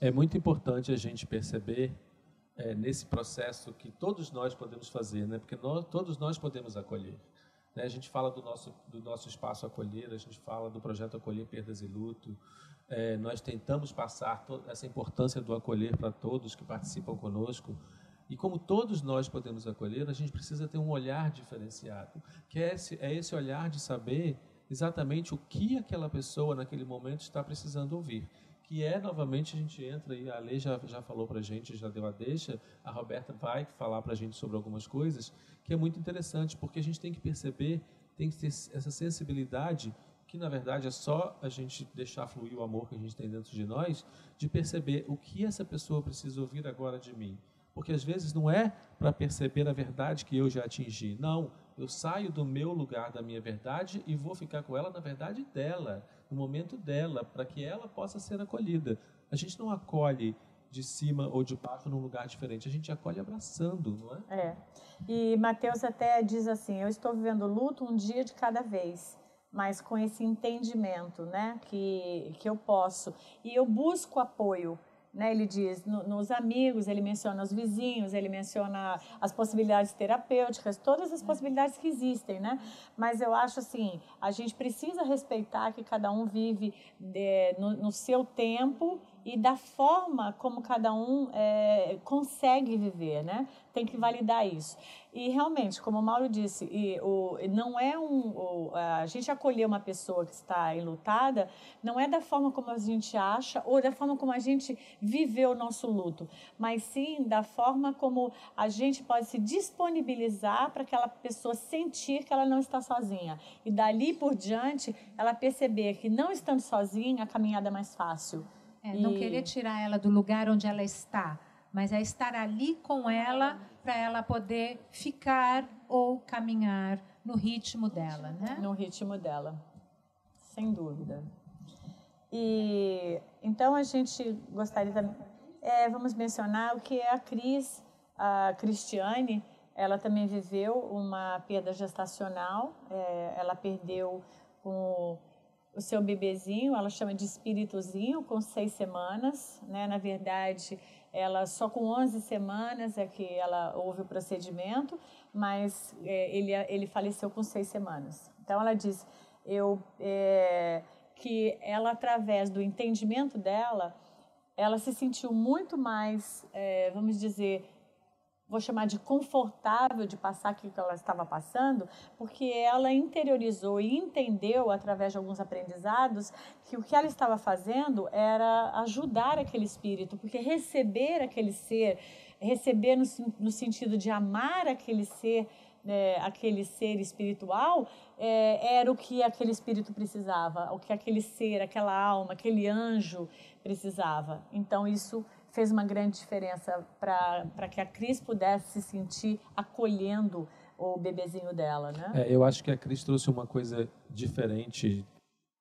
É muito importante a gente perceber nesse processo que todos nós podemos fazer, né? Porque todos nós podemos acolher. Né? A gente fala do nosso espaço Acolher, a gente fala do projeto Acolher Perdas e Luto. Nós tentamos passar essa importância do acolher para todos que participam conosco. E como todos nós podemos acolher, a gente precisa ter um olhar diferenciado, que é esse olhar de saber exatamente o que aquela pessoa naquele momento está precisando ouvir. que é, novamente, a gente entra e a Lê já falou para a gente, já deu a deixa, a Roberta vai falar para a gente sobre algumas coisas, que é muito interessante, porque a gente tem que perceber, tem que ter essa sensibilidade, que na verdade é só a gente deixar fluir o amor que a gente tem dentro de nós, de perceber o que essa pessoa precisa ouvir agora de mim. Porque às vezes não é para perceber a verdade que eu já atingi, não, eu saio do meu lugar, da minha verdade, e vou ficar com ela na verdade dela, no momento dela, para que ela possa ser acolhida. A gente não acolhe de cima ou de baixo num lugar diferente, a gente acolhe abraçando, não é?
É. E Mateus até diz assim, eu estou vivendo luto um dia de cada vez, mas com esse entendimento, né, que eu posso. E eu busco apoio. Né, ele diz nos amigos, ele menciona os vizinhos, ele menciona as possibilidades terapêuticas, todas as possibilidades que existem, né? Mas eu acho assim, a gente precisa respeitar que cada um vive no seu tempo e da forma como cada um consegue viver, né? Tem que validar isso. E realmente, como o Mauro disse, não é a gente acolher uma pessoa que está enlutada, não é da forma como a gente acha ou da forma como a gente viveu o nosso luto, mas sim da forma como a gente pode se disponibilizar para aquela pessoa sentir que ela não está sozinha. E dali por diante, ela perceber que não estando sozinha, a caminhada é mais fácil.
Não querer tirar ela do lugar onde ela está, mas é estar ali com ela para ela poder ficar ou caminhar no ritmo dela, né?
No ritmo dela, sem dúvida. E então a gente gostaria também, vamos mencionar o que é a Cristiane. Ela também viveu uma perda gestacional. Ela perdeu o seu bebezinho, ela chama de espíritozinho, com 6 semanas, né? Na verdade, ela só com 11 semanas é que ela houve o procedimento, mas ele faleceu com 6 semanas. Então ela diz que ela, através do entendimento dela, ela se sentiu muito mais, vamos dizer, vou chamar de confortável de passar aquilo que ela estava passando, porque ela interiorizou e entendeu, através de alguns aprendizados, que o que ela estava fazendo era ajudar aquele espírito, porque receber aquele ser, receber no sentido de amar aquele ser espiritual, era o que aquele espírito precisava, o que aquele ser, aquela alma, aquele anjo precisava. Então, isso fez uma grande diferença para que a Cris pudesse se sentir acolhendo o bebezinho dela, né?
Eu acho que a Cris trouxe uma coisa diferente,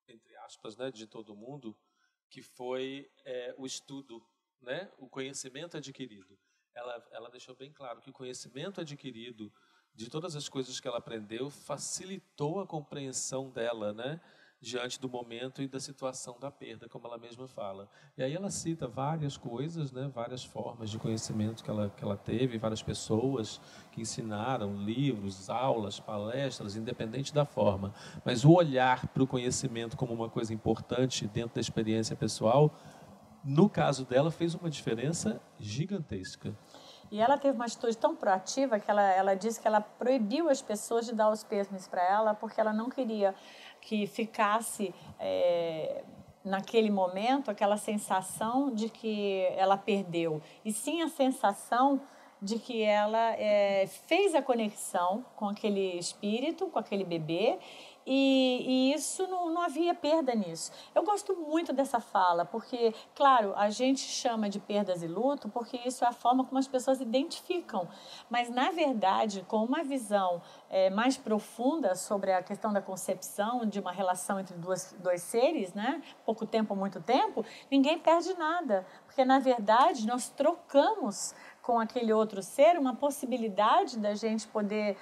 entre aspas, né, de todo mundo, que foi o estudo, né, o conhecimento adquirido. Ela deixou bem claro que o conhecimento adquirido de todas as coisas que ela aprendeu facilitou a compreensão dela, né, diante do momento e da situação da perda, como ela mesma fala. E aí ela cita várias coisas, né, várias formas de conhecimento que ela teve, várias pessoas que ensinaram, livros, aulas, palestras, independente da forma. Mas o olhar para o conhecimento como uma coisa importante dentro da experiência pessoal, no caso dela, fez uma diferença gigantesca.
E ela teve uma atitude tão proativa que ela disse que ela proibiu as pessoas de dar os pêsames para ela, porque ela não queria que ficasse naquele momento aquela sensação de que ela perdeu, e sim a sensação de que ela fez a conexão com aquele espírito, com aquele bebê, e isso não havia perda nisso. Eu gosto muito dessa fala, porque, claro, a gente chama de perdas e luto porque isso é a forma como as pessoas identificam, mas, na verdade, com uma visão mais profunda sobre a questão da concepção de uma relação entre dois seres, né? Pouco tempo, muito tempo, ninguém perde nada, porque, na verdade, nós trocamos com aquele outro ser uma possibilidade da gente poder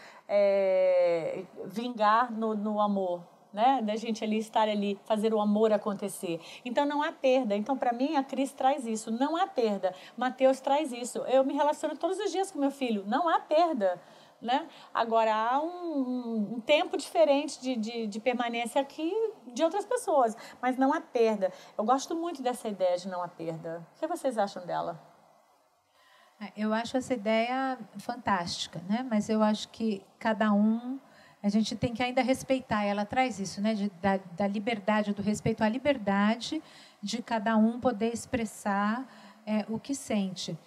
vingar no amor, né? Da gente estar ali, fazer o amor acontecer. Então, não há perda. Então, para mim, a Cris traz isso. Não há perda. Mateus traz isso. Eu me relaciono todos os dias com meu filho. Não há perda. Né? Agora, há um tempo diferente de permanência aqui de outras pessoas, mas não há perda. Eu gosto muito dessa ideia de não há perda. O que vocês acham dela?
Eu acho essa ideia fantástica, né? Mas eu acho que cada um, a gente tem que ainda respeitar. Ela traz isso, né? Da liberdade, do respeito à liberdade de cada um poder expressar o que sente.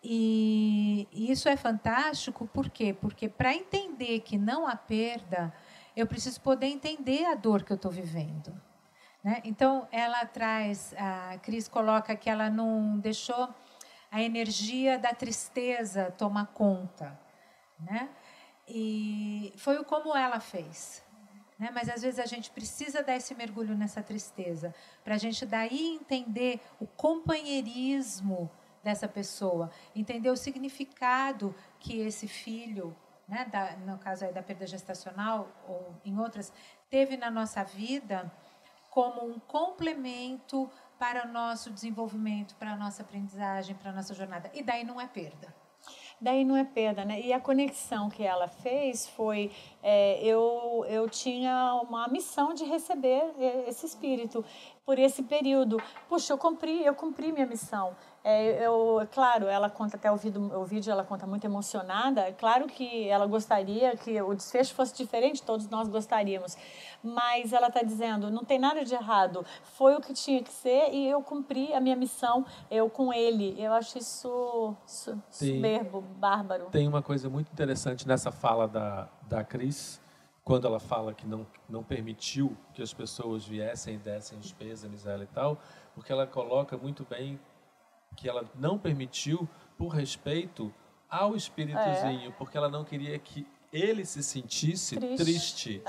E isso é fantástico, por quê? Porque para entender que não há perda, eu preciso poder entender a dor que eu estou vivendo. Né? Então, ela traz, a Cris coloca que ela não deixou a energia da tristeza tomar conta. Né? E foi como ela fez. Né? Mas, às vezes, a gente precisa dar esse mergulho nessa tristeza, para a gente daí entender o companheirismo dessa pessoa, entender o significado que esse filho, né, no caso aí da perda gestacional ou em outras, teve na nossa vida como um complemento para o nosso desenvolvimento, para a nossa aprendizagem, para a nossa jornada. E daí não é perda.
Daí não é perda, né? E a conexão que ela fez foi, eu tinha uma missão de receber esse espírito por esse período. Puxa, eu cumpri minha missão. Claro, ela conta até o vídeo, ela conta muito emocionada. É claro que ela gostaria que o desfecho fosse diferente, todos nós gostaríamos. Mas ela está dizendo, não tem nada de errado. Foi o que tinha que ser e eu cumpri a minha missão, eu com ele. Eu acho isso soberbo, bárbaro.
Tem uma coisa muito interessante nessa fala da Cris, quando ela fala que não permitiu que as pessoas viessem e dessem os pêsames a ela e tal, porque ela coloca muito bem que ela não permitiu por respeito ao espíritozinho, porque ela não queria que ele se sentisse triste.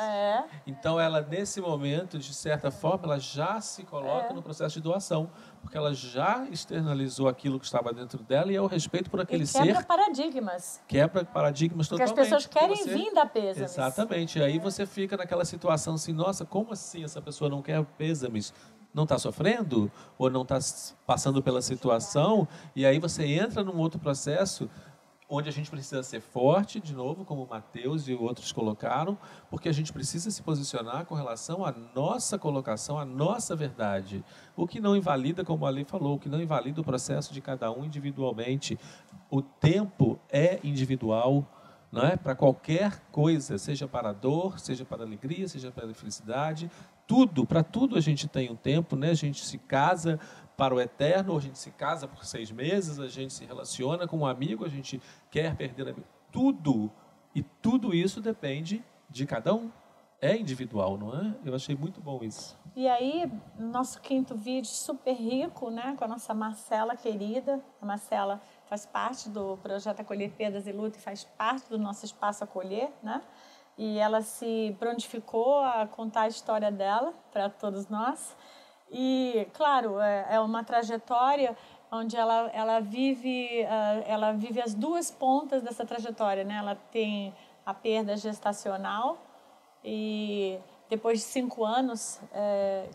Então, ela, nesse momento, de certa forma, ela já se coloca no processo de doação, porque ela já externalizou aquilo que estava dentro dela e é o respeito por aquele ser.
Quebra paradigmas.
Quebra paradigmas totalmente.
Porque as pessoas querem vir dar pêsames.
Exatamente. E aí você fica naquela situação assim, nossa, como assim essa pessoa não quer pêsames? Não está sofrendo? Ou não está passando pela situação? E aí você entra num outro processo onde a gente precisa ser forte, de novo, como o Mateus e outros colocaram, porque a gente precisa se posicionar com relação à nossa colocação, à nossa verdade. O que não invalida, como a Lê falou, o que não invalida o processo de cada um individualmente. O tempo é individual, não é? Para qualquer coisa, seja para a dor, seja para a alegria, seja para a felicidade, para tudo a gente tem um tempo, né? A gente se casa para o eterno, ou a gente se casa por 6 meses, a gente se relaciona com um amigo, a gente quer perder a vida. Tudo isso depende de cada um. É individual, não é? Eu achei muito bom isso.
E aí, nosso 5º vídeo super rico, né? Com a nossa Marcela querida. A Marcela faz parte do projeto Acolher Perdas e Luto e faz parte do nosso Espaço Acolher, né? E ela se prontificou a contar a história dela para todos nós. E, claro, é uma trajetória onde ela vive as duas pontas dessa trajetória, né? Ela tem a perda gestacional e depois de 5 anos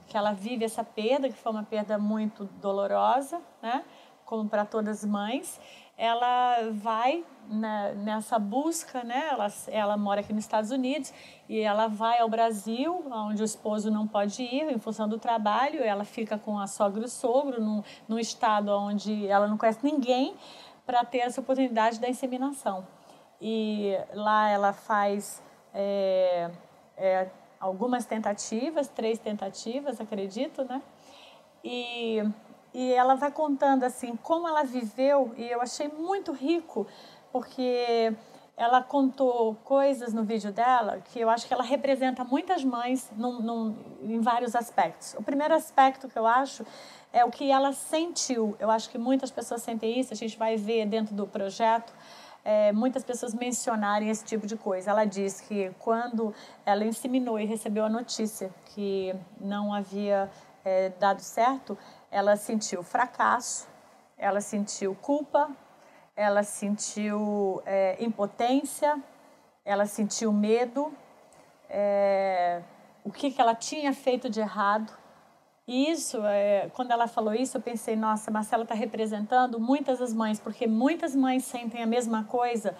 que ela vive essa perda, que foi uma perda muito dolorosa, né? Como para todas as mães, ela vai nessa busca, né? Ela mora aqui nos Estados Unidos e ela vai ao Brasil, onde o esposo não pode ir em função do trabalho. Ela fica com a sogra e o sogro num estado onde ela não conhece ninguém para ter essa oportunidade da inseminação. E lá ela faz algumas tentativas, 3 tentativas, acredito, né? E ela vai contando assim como ela viveu, e eu achei muito rico, porque ela contou coisas no vídeo dela que eu acho que ela representa muitas mães em vários aspectos. O primeiro aspecto que eu acho é o que ela sentiu. Eu acho que muitas pessoas sentem isso, a gente vai ver dentro do projeto, muitas pessoas mencionarem esse tipo de coisa. Ela diz que quando ela inseminou e recebeu a notícia que não havia dado certo, ela sentiu fracasso, ela sentiu culpa, ela sentiu impotência, ela sentiu medo, o que ela tinha feito de errado. E isso, quando ela falou isso, eu pensei, nossa, Marcela está representando muitas das mães, porque muitas mães sentem a mesma coisa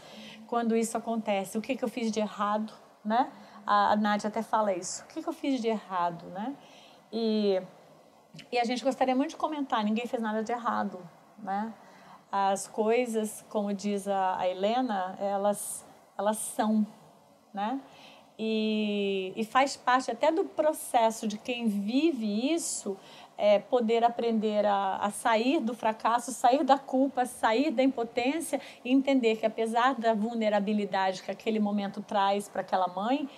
quando isso acontece. O que eu fiz de errado, né? A Nádia até fala isso. O que eu fiz de errado, né? E a gente gostaria muito de comentar, ninguém fez nada de errado, né? As coisas, como diz a Helena, elas são, né? E faz parte até do processo de quem vive isso, poder aprender a sair do fracasso, sair da culpa, sair da impotência e entender que, apesar da vulnerabilidade que aquele momento traz para aquela mãe,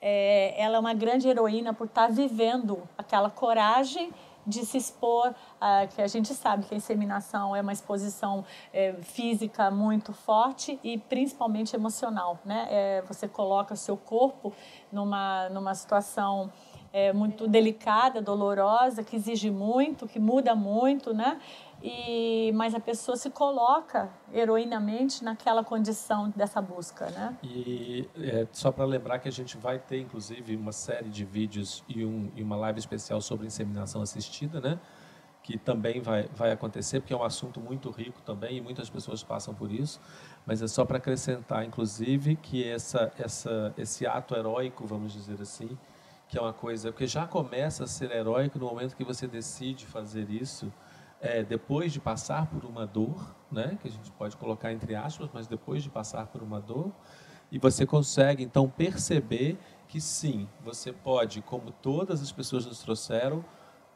ela é uma grande heroína por estar vivendo aquela coragem de se expor, que a gente sabe que a inseminação é uma exposição física muito forte e principalmente emocional, né? Você coloca o seu corpo numa situação muito delicada, dolorosa, que exige muito, que muda muito, né? Mas a pessoa se coloca heroinamente naquela condição dessa busca, né?
E só para lembrar que a gente vai ter, inclusive, uma série de vídeos e uma live especial sobre inseminação assistida, né? Que também vai acontecer, porque é um assunto muito rico também e muitas pessoas passam por isso. Mas é só para acrescentar, inclusive, que esse ato heróico, vamos dizer assim, que é uma coisa que já começa a ser heróico no momento que você decide fazer isso, depois de passar por uma dor, né, que a gente pode colocar entre aspas, mas depois de passar por uma dor, e você consegue, então, perceber que sim, você pode, como todas as pessoas nos trouxeram,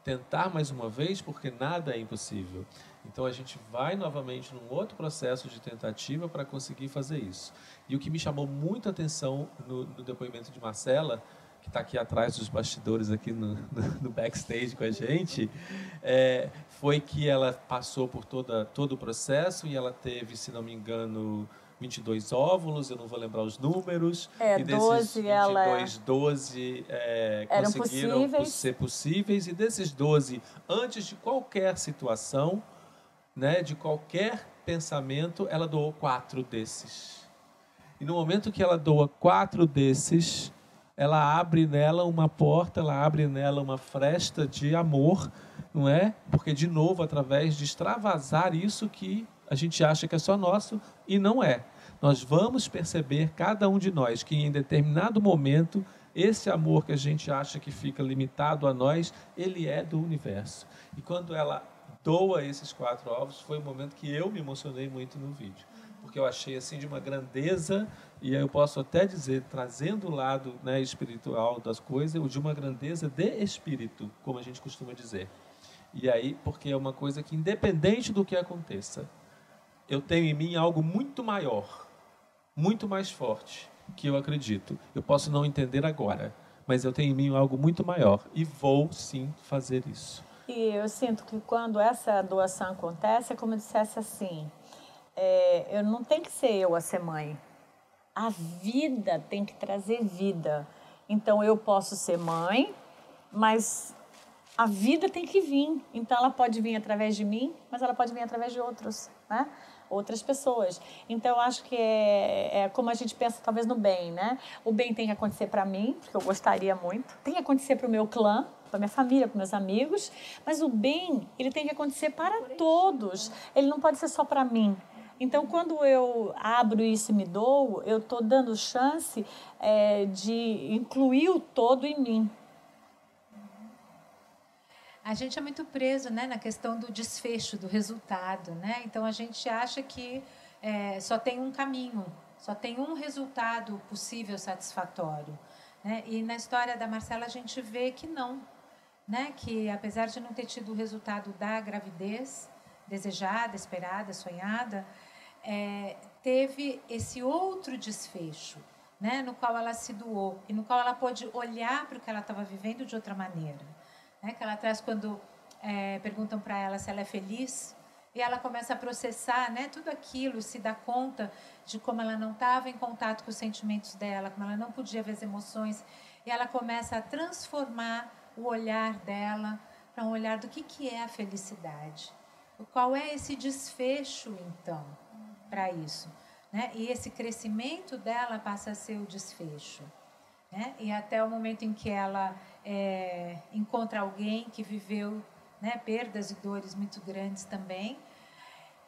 tentar mais uma vez, porque nada é impossível. Então, a gente vai novamente num outro processo de tentativa para conseguir fazer isso. E o que me chamou muita atenção no depoimento de Marcela, que está aqui atrás dos bastidores, aqui no backstage com a gente, foi que ela passou por todo o processo e ela teve, se não me engano, 22 óvulos, eu não vou lembrar os números. E desses 22, 12 conseguiram ser possíveis. E desses 12, antes de qualquer situação, né, de qualquer pensamento, ela doou 4 desses. E no momento que ela doa 4 desses, ela abre nela uma porta, ela abre nela uma fresta de amor, não é? Porque, de novo, através de extravasar isso que a gente acha que é só nosso e não é. Nós vamos perceber, cada um de nós, que em determinado momento, esse amor que a gente acha que fica limitado a nós, ele é do universo. E quando ela doa esses 4 ovos, foi um momento que eu me emocionei muito no vídeo. Porque eu achei assim de uma grandeza, e aí eu posso até dizer, trazendo o lado, né, espiritual das coisas, de uma grandeza de espírito, como a gente costuma dizer. E aí, porque é uma coisa que, independente do que aconteça, eu tenho em mim algo muito maior, muito mais forte, que eu acredito. Eu posso não entender agora, mas eu tenho em mim algo muito maior, e vou sim fazer isso.
E eu sinto que quando essa doação acontece, é como eu dissesse assim, eu não tem que ser eu a ser mãe. A vida tem que trazer vida. Então, eu posso ser mãe, mas a vida tem que vir. Então, ela pode vir através de mim, mas ela pode vir através de outros, né? Outras pessoas. Então, eu acho que é como a gente pensa, talvez, no bem, né? O bem tem que acontecer para mim, porque eu gostaria muito. Tem que acontecer para o meu clã, para minha família, para meus amigos. Mas o bem, ele tem que acontecer para todos. Ele não pode ser só para mim. Então, quando eu abro isso e me dou, eu estou dando chance de incluir o todo em mim.
A gente é muito preso, né, na questão do desfecho, do resultado, né? Então, a gente acha que só tem um caminho, só tem um resultado possível satisfatório, né? E na história da Marcela, a gente vê que não, né? Que apesar de não ter tido o resultado da gravidez desejada, esperada, sonhada, teve esse outro desfecho, né, no qual ela se doou e no qual ela pôde olhar para o que ela estava vivendo de outra maneira, né, que ela traz quando perguntam para ela se ela é feliz e ela começa a processar, né, tudo aquilo, se dá conta de como ela não estava em contato com os sentimentos dela, como ela não podia ver as emoções, e ela começa a transformar o olhar dela para um olhar do que é a felicidade. Qual é esse desfecho, então, para isso, né? E esse crescimento dela passa a ser o desfecho, né? E até o momento em que ela encontra alguém que viveu, né, perdas e dores muito grandes também,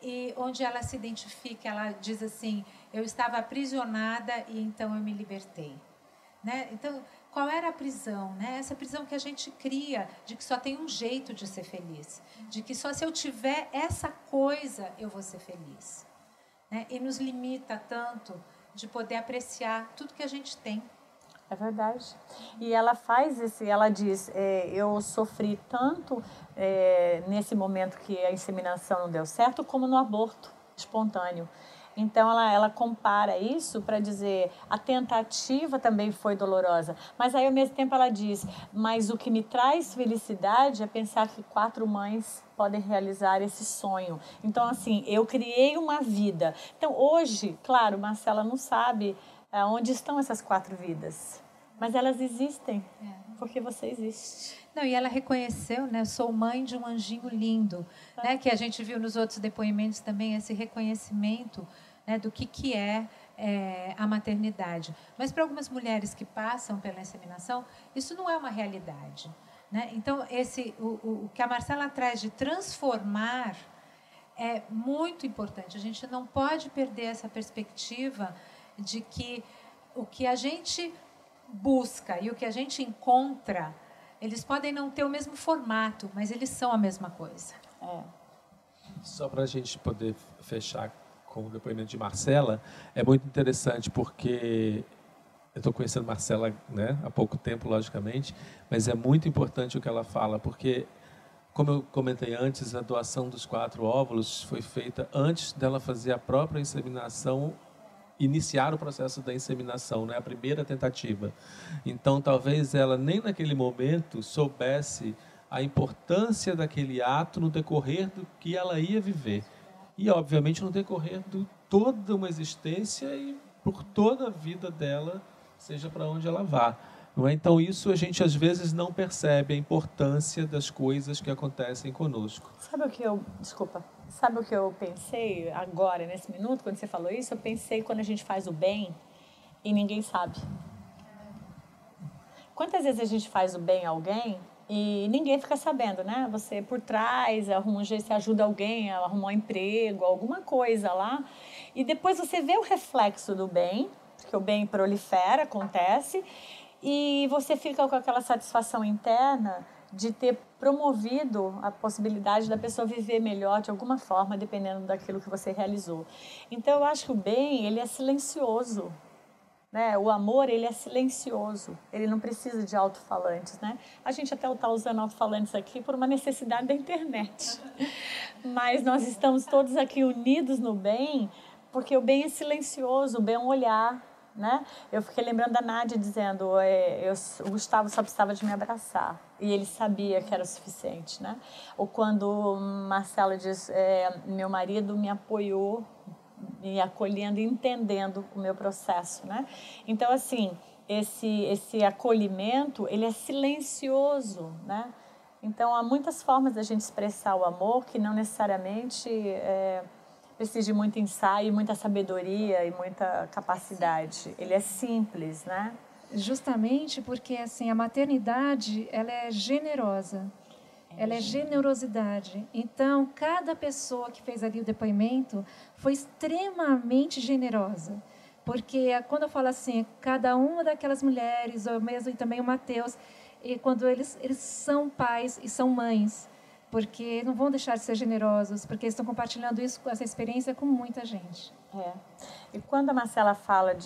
e onde ela se identifica, ela diz assim, eu estava aprisionada e então eu me libertei, né? Então, qual era a prisão, né? Essa prisão que a gente cria, de que só tem um jeito de ser feliz, de que só se eu tiver essa coisa eu vou ser feliz, né? E nos limita tanto de poder apreciar tudo que a gente tem.
É verdade. E ela faz ela diz, eu sofri tanto nesse momento que a inseminação não deu certo, como no aborto espontâneo. Então, ela compara isso para dizer, a tentativa também foi dolorosa. Mas aí, ao mesmo tempo, ela diz, mas o que me traz felicidade é pensar que 4 mães podem realizar esse sonho. Então, assim, eu criei uma vida. Então, hoje, claro, Marcela não sabe onde estão essas 4 vidas. Mas elas existem, porque você existe.
Não, e ela reconheceu, né? Sou mãe de um anjinho lindo, né? Que a gente viu nos outros depoimentos também, esse reconhecimento, né, do que é a maternidade. Mas para algumas mulheres que passam pela inseminação, isso não é uma realidade, né? Então, o que a Marcela traz de transformar é muito importante. A gente não pode perder essa perspectiva de que o que a gente busca e o que a gente encontra, eles podem não ter o mesmo formato, mas eles são a mesma coisa.
Só para a gente poder fechar com o depoimento de Marcela, é muito interessante porque eu estou conhecendo Marcela, né, há pouco tempo, logicamente, mas é muito importante o que ela fala, porque, como eu comentei antes, a doação dos 4 óvulos foi feita antes dela fazer a própria inseminação, iniciar o processo da inseminação, né, a primeira tentativa. Então, talvez ela nem naquele momento soubesse a importância daquele ato no decorrer do que ela ia viver. E, obviamente, no decorrer de toda uma existência e por toda a vida dela, seja para onde ela vá. Não é? Então, isso a gente, às vezes, não percebe a importância das coisas que acontecem conosco.
Sabe o que eu pensei agora, nesse minuto, quando você falou isso? Eu pensei quando a gente faz o bem e ninguém sabe. Quantas vezes a gente faz o bem a alguém e ninguém fica sabendo, né? Você por trás arruma um jeito, você ajuda alguém a arrumar um emprego, alguma coisa lá, e depois você vê o reflexo do bem, porque o bem prolifera, acontece, e você fica com aquela satisfação interna de ter promovido a possibilidade da pessoa viver melhor de alguma forma, dependendo daquilo que você realizou. Então, eu acho que o bem, ele é silencioso. Né? O amor, ele é silencioso, ele não precisa de alto-falantes, né? A gente até está usando alto-falantes aqui por uma necessidade da internet, mas nós estamos todos aqui unidos no bem, porque o bem é silencioso, o bem é um olhar, né? Eu fiquei lembrando da Nádia dizendo, o Gustavo só precisava de me abraçar, e ele sabia que era o suficiente, né? Ou quando Marcela diz, meu marido me apoiou, me acolhendo e entendendo o meu processo, né? Então, assim, esse acolhimento, ele é silencioso, né? Então, há muitas formas da gente expressar o amor que não necessariamente precisa de muito ensaio, muita sabedoria e muita capacidade. Ele é simples, né?
Justamente porque, assim, a maternidade, ela é generosa. Ela é generosidade. Então, cada pessoa que fez ali o depoimento foi extremamente generosa. Porque, quando eu falo assim, cada uma daquelas mulheres, ou mesmo também o Mateus, e quando eles são pais e são mães, porque não vão deixar de ser generosos, porque estão compartilhando essa experiência com muita gente.
E quando a Marcela fala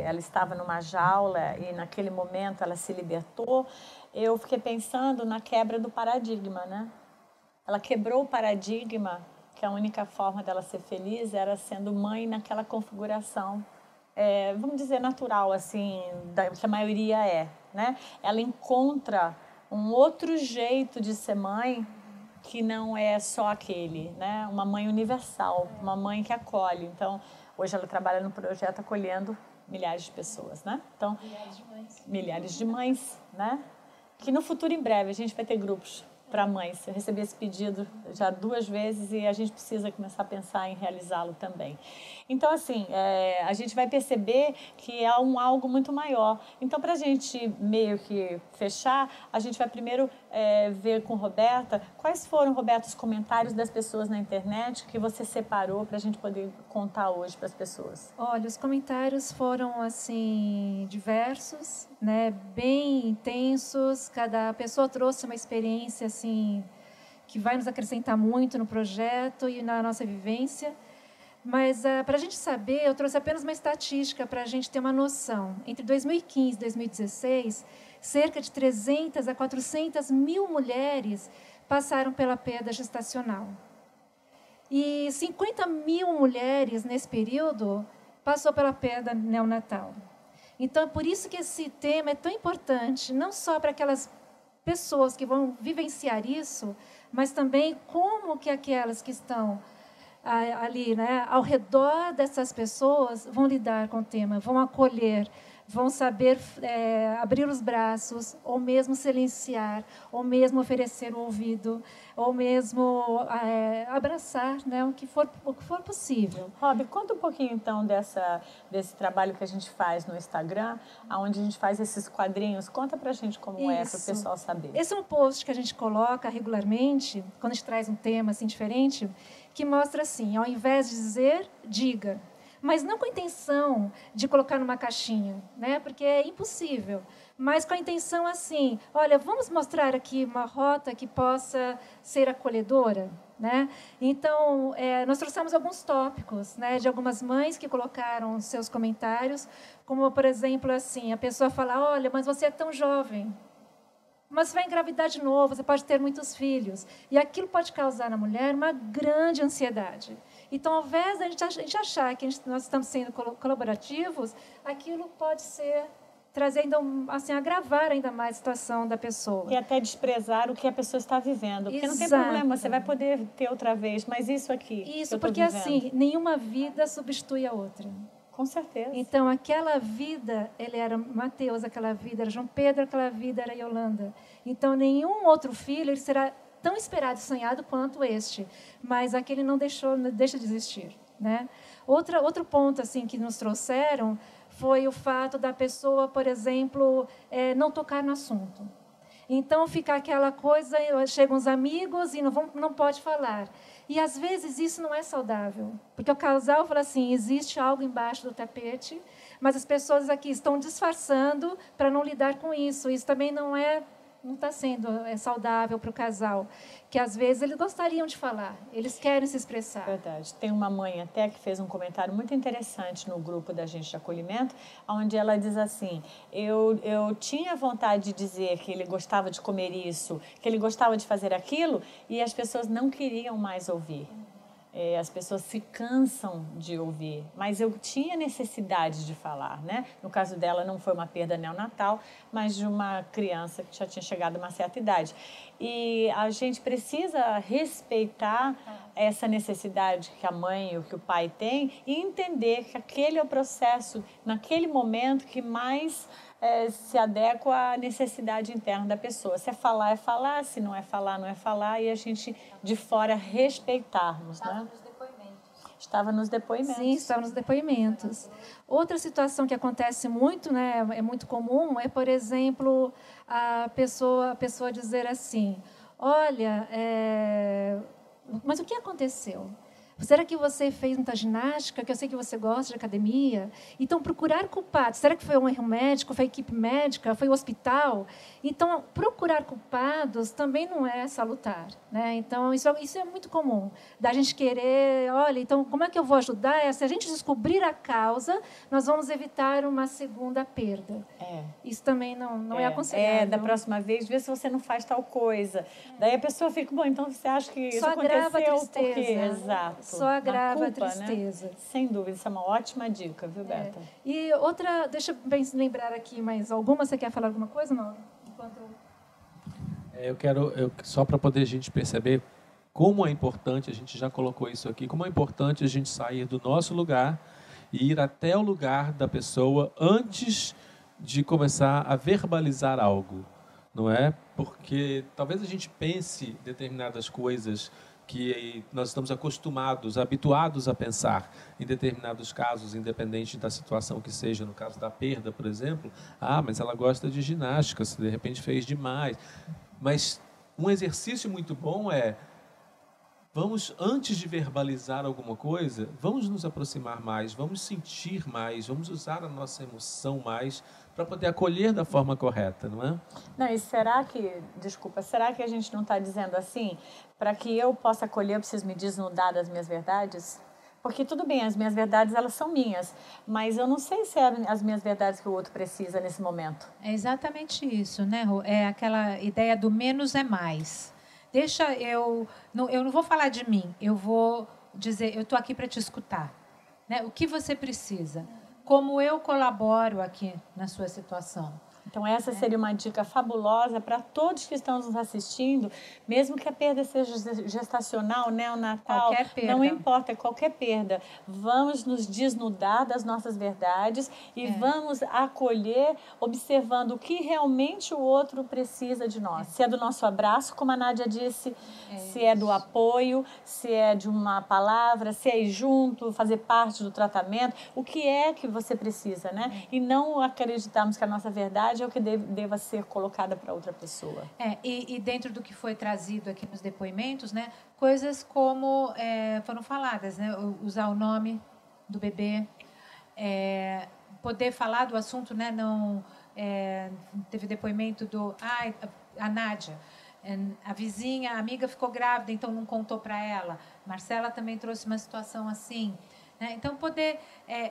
ela estava numa jaula e naquele momento ela se libertou, eu fiquei pensando na quebra do paradigma, né? Ela quebrou o paradigma que a única forma dela ser feliz era sendo mãe naquela configuração, vamos dizer, natural, assim, que a maioria né? Ela encontra um outro jeito de ser mãe que não é só aquele, né? Uma mãe universal, uma mãe que acolhe. Então, hoje ela trabalha no projeto acolhendo milhares de pessoas, né? Então, milhares de mães, né? Que no futuro, em breve, a gente vai ter grupos para mães. Eu recebi esse pedido já 2 vezes e a gente precisa começar a pensar em realizá-lo também. Então, assim, a gente vai perceber que é algo muito maior. Então, para a gente meio que fechar, a gente vai primeiro ver com Roberta quais foram, Roberta, os comentários das pessoas na internet que você separou para a gente poder contar hoje para as pessoas.
Olha, os comentários foram, assim, diversos, né? Bem intensos. Cada pessoa trouxe uma experiência, assim, que vai nos acrescentar muito no projeto e na nossa vivência. Mas, para a gente saber, eu trouxe apenas uma estatística para a gente ter uma noção. Entre 2015 e 2016, cerca de 300 a 400 mil mulheres passaram pela perda gestacional. E 50 mil mulheres, nesse período, passou pela perda neonatal. Então, é por isso que esse tema é tão importante, não só para aquelas pessoas que vão vivenciar isso, mas também como que aquelas que estão ali, né, ao redor dessas pessoas, vão lidar com o tema, vão acolher, vão saber abrir os braços, ou mesmo silenciar, ou mesmo oferecer o ouvido, ou mesmo abraçar, né, o que for possível.
Rob, conta um pouquinho, então, desse trabalho que a gente faz no Instagram, onde a gente faz esses quadrinhos. Conta pra gente como é, para o pessoal saber.
Esse é um post que a gente coloca regularmente, quando a gente traz um tema assim diferente, que mostra assim, ao invés de dizer, diga. Mas não com a intenção de colocar numa caixinha, né? Porque é impossível. Mas com a intenção assim, olha, vamos mostrar aqui uma rota que possa ser acolhedora, né? Então, nós trouxemos alguns tópicos, né, de algumas mães que colocaram seus comentários, como, por exemplo, assim, a pessoa fala, olha, mas você é tão jovem, mas você vai engravidar de novo, você pode ter muitos filhos. E aquilo pode causar na mulher uma grande ansiedade. Então, ao invés de a gente achar que nós estamos sendo colaborativos, aquilo pode ser trazendo, assim, agravar ainda mais a situação da pessoa.
E até desprezar o que a pessoa está vivendo. Porque não tem problema, você vai poder ter outra vez, mas isso aqui.
Isso, porque assim, nenhuma vida substitui a outra.
Com certeza.
Então, aquela vida, ele era Mateus, aquela vida era João Pedro, aquela vida era Yolanda. Então, nenhum outro filho ele será tão esperado e sonhado quanto este. Mas aquele não deixa de existir, né? Outro ponto assim que nos trouxeram foi o fato da pessoa, por exemplo, não tocar no assunto. Então, fica aquela coisa, chegam os amigos e não pode falar. E, às vezes, isso não é saudável. Porque o casal fala assim, existe algo embaixo do tapete, mas as pessoas aqui estão disfarçando para não lidar com isso. Isso também não está sendo saudável para o casal. Que, às vezes, eles gostariam de falar, eles querem se expressar.
Verdade. Tem uma mãe até que fez um comentário muito interessante no grupo da gente de acolhimento, onde ela diz assim, eu tinha vontade de dizer que ele gostava de comer isso, que ele gostava de fazer aquilo, e as pessoas não queriam mais ouvir. As pessoas se cansam de ouvir, mas eu tinha necessidade de falar, né? No caso dela não foi uma perda neonatal, mas de uma criança que já tinha chegado a uma certa idade. E a gente precisa respeitar essa necessidade que a mãe ou que o pai tem e entender que aquele é o processo, naquele momento, que mais se adequa à necessidade interna da pessoa. Se é falar, se não é falar, não é falar, e a gente de fora respeitarmos, né? Estava nos depoimentos.
Sim, estava nos depoimentos. Outra situação que acontece muito, né, é muito comum, por exemplo, a pessoa dizer assim, olha, mas o que aconteceu? Será que você fez muita ginástica? Que eu sei que você gosta de academia. Então, procurar culpados. Será que foi um erro médico? Foi a equipe médica? Foi o hospital? Então, procurar culpados também não é salutar, né? Então, isso é muito comum. Da gente querer, olha, então, como é que eu vou ajudar? Se a gente descobrir a causa, nós vamos evitar uma segunda perda. Isso também não é aconselhável.
Da próxima vez, vê se você não faz tal coisa. Daí a pessoa fica, bom, então você acha que isso aconteceu?
Só agrava a tristeza.
Porque... Exato.
Só agrava
culpa,
a tristeza.
Né? Sem dúvida, isso é uma ótima dica, viu, Berta?
E outra, deixa eu bem lembrar aqui mais alguma. Você quer falar alguma coisa, Mauro?
Só para poder a gente perceber como é importante, a gente já colocou isso aqui, como é importante a gente sair do nosso lugar e ir até o lugar da pessoa antes de começar a verbalizar algo, não é? Porque talvez a gente pense determinadas coisas que nós estamos acostumados, habituados a pensar em determinados casos, independente da situação que seja, no caso da perda, por exemplo, mas ela gosta de ginástica, se de repente fez demais. Mas um exercício muito bom vamos, antes de verbalizar alguma coisa, vamos nos aproximar mais, vamos sentir mais, vamos usar a nossa emoção mais para poder acolher da forma correta, não é?
Não, e será que a gente não está dizendo assim, para que eu possa acolher, eu preciso me desnudar das minhas verdades? Porque tudo bem, as minhas verdades, elas são minhas, mas eu não sei se é as minhas verdades que o outro precisa nesse momento.
É exatamente isso, né, Rô? É aquela ideia do menos é mais. Deixa eu não vou falar de mim, eu vou dizer, eu estou aqui para te escutar. Né? O que você precisa? Como eu colaboro aqui na sua situação?
Então, essa seria uma dica fabulosa para todos que estão nos assistindo, mesmo que a perda seja gestacional, neonatal,
qualquer perda.
não importa, qualquer perda. Vamos nos desnudar das nossas verdades e vamos acolher, observando o que realmente o outro precisa de nós. Se é do nosso abraço, como a Nádia disse, se é do apoio, se é de uma palavra, se é ir junto, fazer parte do tratamento, o que é que você precisa, né? E não acreditarmos que a nossa verdade é o que deva ser colocada para outra pessoa.
E dentro do que foi trazido aqui nos depoimentos, né, coisas como foram faladas, né, usar o nome do bebê, poder falar do assunto, né, não teve depoimento a Nádia, a vizinha, a amiga ficou grávida, então não contou para ela. Marcela também trouxe uma situação assim. Né? Então, poder,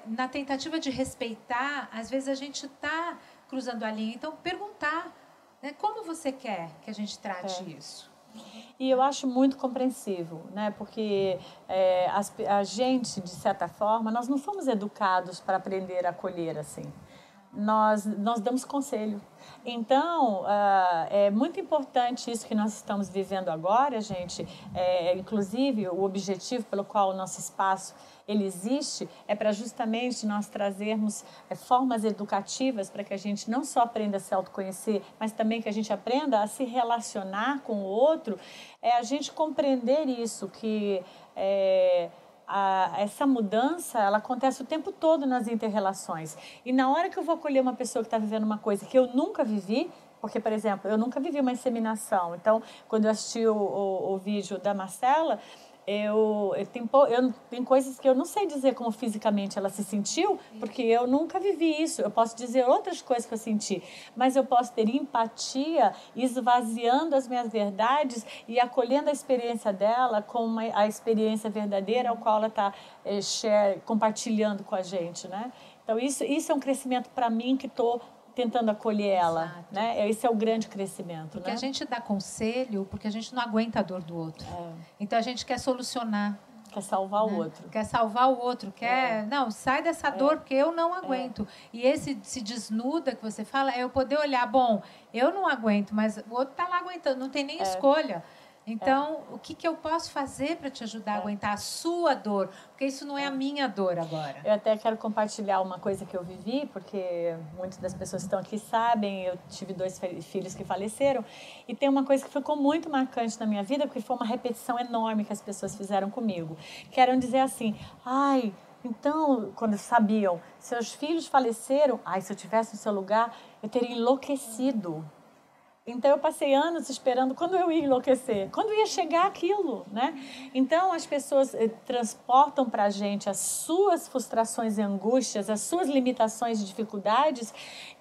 na tentativa de respeitar, às vezes a gente está cruzando a linha. Então, perguntar, né, como você quer que a gente trate isso?
E eu acho muito compreensivo, né? Porque a gente, de certa forma, nós não fomos educados para aprender a acolher assim. Nós damos conselho. Então, é muito importante isso que nós estamos vivendo agora, gente. Inclusive, o objetivo pelo qual o nosso espaço ele existe é para justamente nós trazermos formas educativas para que a gente não só aprenda a se autoconhecer, mas também que a gente aprenda a se relacionar com o outro, a gente compreender isso, que essa mudança ela acontece o tempo todo nas inter-relações. E na hora que eu vou acolher uma pessoa que está vivendo uma coisa que eu nunca vivi, porque, por exemplo, eu nunca vivi uma inseminação. Então, quando eu assisti o vídeo da Marcela, tem coisas que eu não sei dizer como fisicamente ela se sentiu, porque eu nunca vivi isso. Eu posso dizer outras coisas que eu senti, mas eu posso ter empatia, esvaziando as minhas verdades e acolhendo a experiência dela como a experiência verdadeira ao qual ela está compartilhando com a gente, né? Então, isso é um crescimento para mim que estou tentando acolher ela, né? Esse é o grande crescimento,
porque
né?
a gente dá conselho porque a gente não aguenta a dor do outro. Então a gente quer solucionar,
quer salvar o outro,
quer salvar o outro, não, sai dessa dor porque eu não aguento. E esse se desnuda que você fala é eu poder olhar, bom, eu não aguento, mas o outro está lá aguentando, não tem nem escolha. Então, o que eu posso fazer para te ajudar a aguentar a sua dor? Porque isso não é a minha dor agora.
Eu até quero compartilhar uma coisa que eu vivi, porque muitas das pessoas que estão aqui sabem, eu tive 2 filhos que faleceram, e tem uma coisa que ficou muito marcante na minha vida, porque foi uma repetição enorme que as pessoas fizeram comigo. Querem dizer assim, então, quando sabiam, seus filhos faleceram, se eu tivesse no seu lugar, eu teria enlouquecido. Então, eu passei anos esperando quando eu ia enlouquecer, quando ia chegar aquilo, né? Então, as pessoas transportam para a gente as suas frustrações e angústias, as suas limitações e dificuldades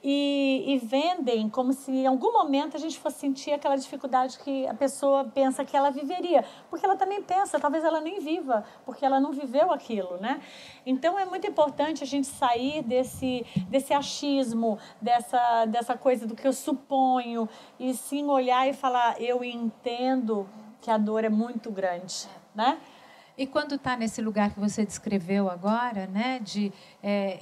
e vendem como se em algum momento a gente fosse sentir aquela dificuldade que a pessoa pensa que ela viveria. Porque ela também pensa, talvez ela nem viva, porque ela não viveu aquilo, né? Então, é muito importante a gente sair desse achismo, dessa coisa do que eu suponho, e sim olhar e falar, eu entendo que a dor é muito grande, né?
E quando está nesse lugar que você descreveu agora, né,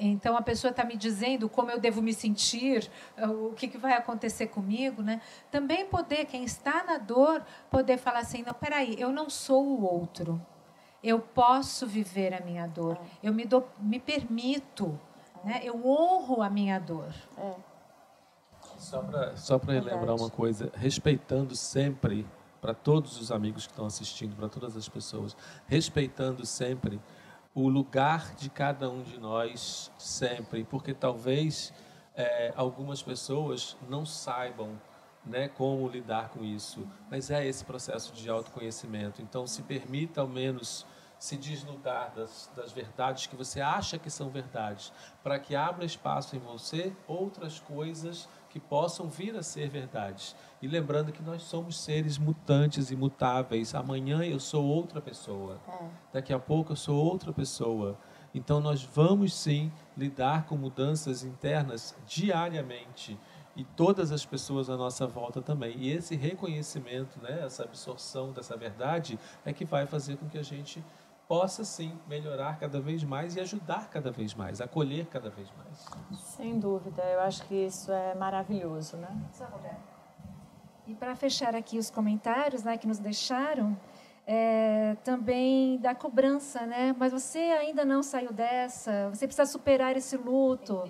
então a pessoa está me dizendo como eu devo me sentir, o que vai acontecer comigo, né? Também poder, quem está na dor, poder falar assim, não, peraí, eu não sou o outro, eu posso viver a minha dor, eu me permito, né? Eu honro a minha dor.
Só para lembrar uma coisa, respeitando sempre, para todos os amigos que estão assistindo, para todas as pessoas, respeitando sempre o lugar de cada um de nós, sempre, porque talvez algumas pessoas não saibam, né, como lidar com isso, mas é esse processo de autoconhecimento. Então, se permita ao menos se desnudar das verdades que você acha que são verdades, para que abra espaço em você outras coisas que possam vir a ser verdades. E lembrando que nós somos seres mutantes e mutáveis. Amanhã eu sou outra pessoa. Daqui a pouco eu sou outra pessoa. Então nós vamos sim lidar com mudanças internas diariamente. E todas as pessoas à nossa volta também. E esse reconhecimento, né, essa absorção dessa verdade é que vai fazer com que a gente possa sim melhorar cada vez mais e ajudar cada vez mais, acolher cada vez mais.
Sem dúvida, eu acho que isso é maravilhoso, né?
E para fechar aqui os comentários, né, que nos deixaram, também da cobrança, né? Mas você ainda não saiu dessa, você precisa superar esse luto.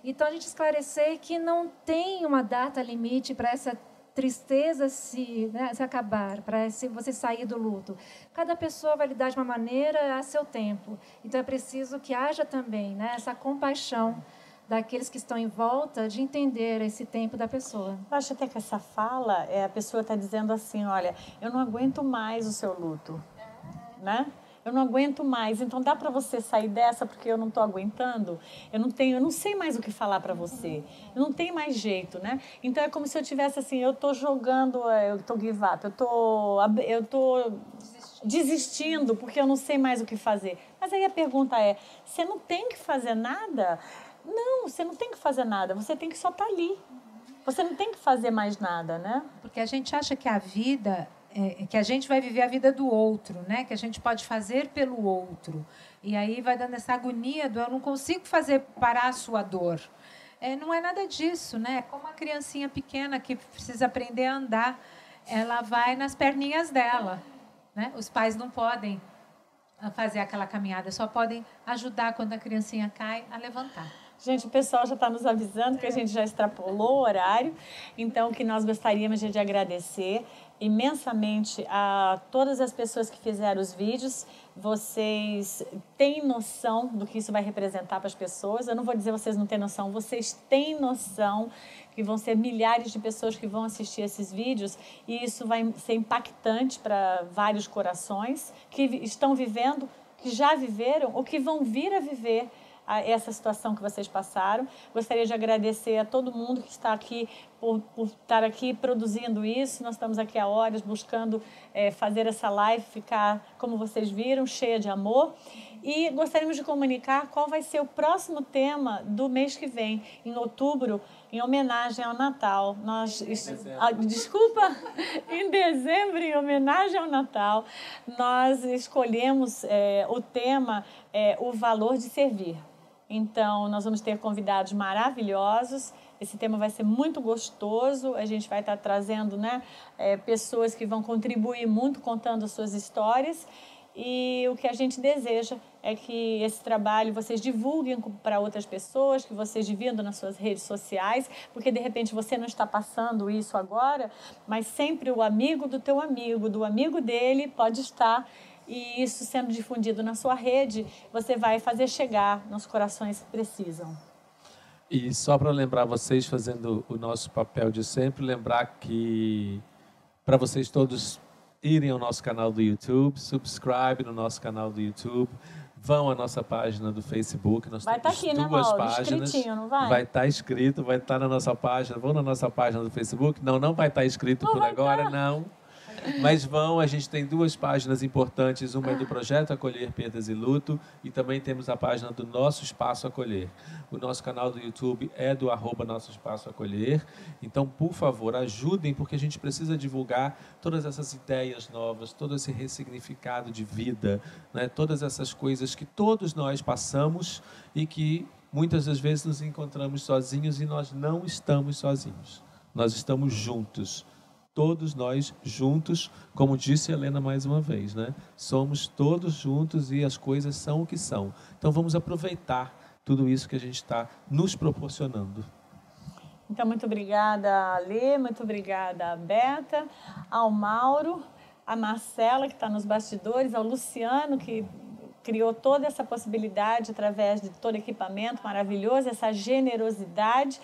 Então a gente esclarecer que não tem uma data limite para essa tristeza se acabar, para você sair do luto. Cada pessoa vai lidar de uma maneira a seu tempo. Então é preciso que haja também, né, essa compaixão daqueles que estão em volta de entender esse tempo da pessoa.
Eu acho até que essa fala, a pessoa está dizendo assim, olha, eu não aguento mais o seu luto, né? Eu não aguento mais, então dá para você sair dessa porque eu não estou aguentando? Eu não sei mais o que falar para você, eu não tenho mais jeito, né? Então é como se eu tivesse assim, eu estou jogando, eu estou give up, eu tô desistindo porque eu não sei mais o que fazer. Mas aí a pergunta é, você não tem que fazer nada? Não, você não tem que fazer nada, você tem que só estar ali. Você não tem que fazer mais nada, né?
Porque a gente acha que a vida... que a gente vai viver a vida do outro, né? Que a gente pode fazer pelo outro. E aí vai dando essa agonia do eu não consigo fazer parar a sua dor. Não é nada disso, né? Como uma criancinha pequena que precisa aprender a andar, ela vai nas perninhas dela, né? Os pais não podem fazer aquela caminhada, só podem ajudar quando a criancinha cai a levantar.
Gente, o pessoal já está nos avisando que a gente já extrapolou o horário, então o que nós gostaríamos de agradecer imensamente a todas as pessoas que fizeram os vídeos. Vocês têm noção do que isso vai representar para as pessoas. Eu não vou dizer vocês não têm noção, vocês têm noção que vão ser milhares de pessoas que vão assistir esses vídeos e isso vai ser impactante para vários corações que estão vivendo, que já viveram ou que vão vir a viver essa situação que vocês passaram. Gostaria de agradecer a todo mundo que está aqui por estar aqui produzindo isso. Nós estamos aqui há horas buscando fazer essa live ficar, como vocês viram, cheia de amor. E gostaríamos de comunicar qual vai ser o próximo tema do mês que vem, em outubro, em homenagem ao Natal. Em dezembro, em homenagem ao Natal, nós escolhemos o tema o valor de servir. Então, nós vamos ter convidados maravilhosos. Esse tema vai ser muito gostoso. A gente vai estar trazendo, né, pessoas que vão contribuir muito contando as suas histórias. E o que a gente deseja é que esse trabalho vocês divulguem para outras pessoas, que vocês dividam nas suas redes sociais, porque de repente você não está passando isso agora, mas sempre o amigo do teu amigo, do amigo dele, pode estar. E isso sendo difundido na sua rede, você vai fazer chegar nos corações que precisam.
E só para lembrar vocês, fazendo o nosso papel de sempre, lembrar que para vocês todos irem ao nosso canal do YouTube, subscribe no nosso canal do YouTube, vão à nossa página do Facebook, nós
vai
temos
estar aqui,
duas
né,
páginas.
Escritinho, não vai?
Vai estar escrito, vai estar na nossa página, vão na nossa página do Facebook. Não vai estar escrito por agora, não. Mas a gente tem duas páginas importantes, uma é do Projeto Acolher Perdas e Luto e também temos a página do Nosso Espaço Acolher. O nosso canal do YouTube é do @Nosso Espaço Acolher. Então, por favor, ajudem, porque a gente precisa divulgar todas essas ideias novas, todo esse ressignificado de vida, né? Todas essas coisas que todos nós passamos e que muitas das vezes nos encontramos sozinhos e nós não estamos sozinhos. Nós estamos juntos. Todos nós juntos, como disse a Helena mais uma vez, né? Somos todos juntos e as coisas são o que são. Então vamos aproveitar tudo isso que a gente está nos proporcionando.
Então, muito obrigada, Lê, muito obrigada, Beta, ao Mauro, a Marcela, que está nos bastidores, ao Luciano, que criou toda essa possibilidade através de todo equipamento maravilhoso, essa generosidade.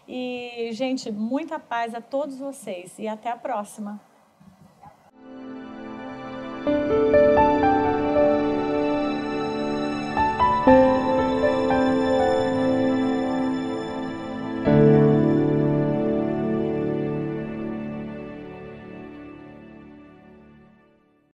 E, gente, muita paz a todos vocês e até a próxima.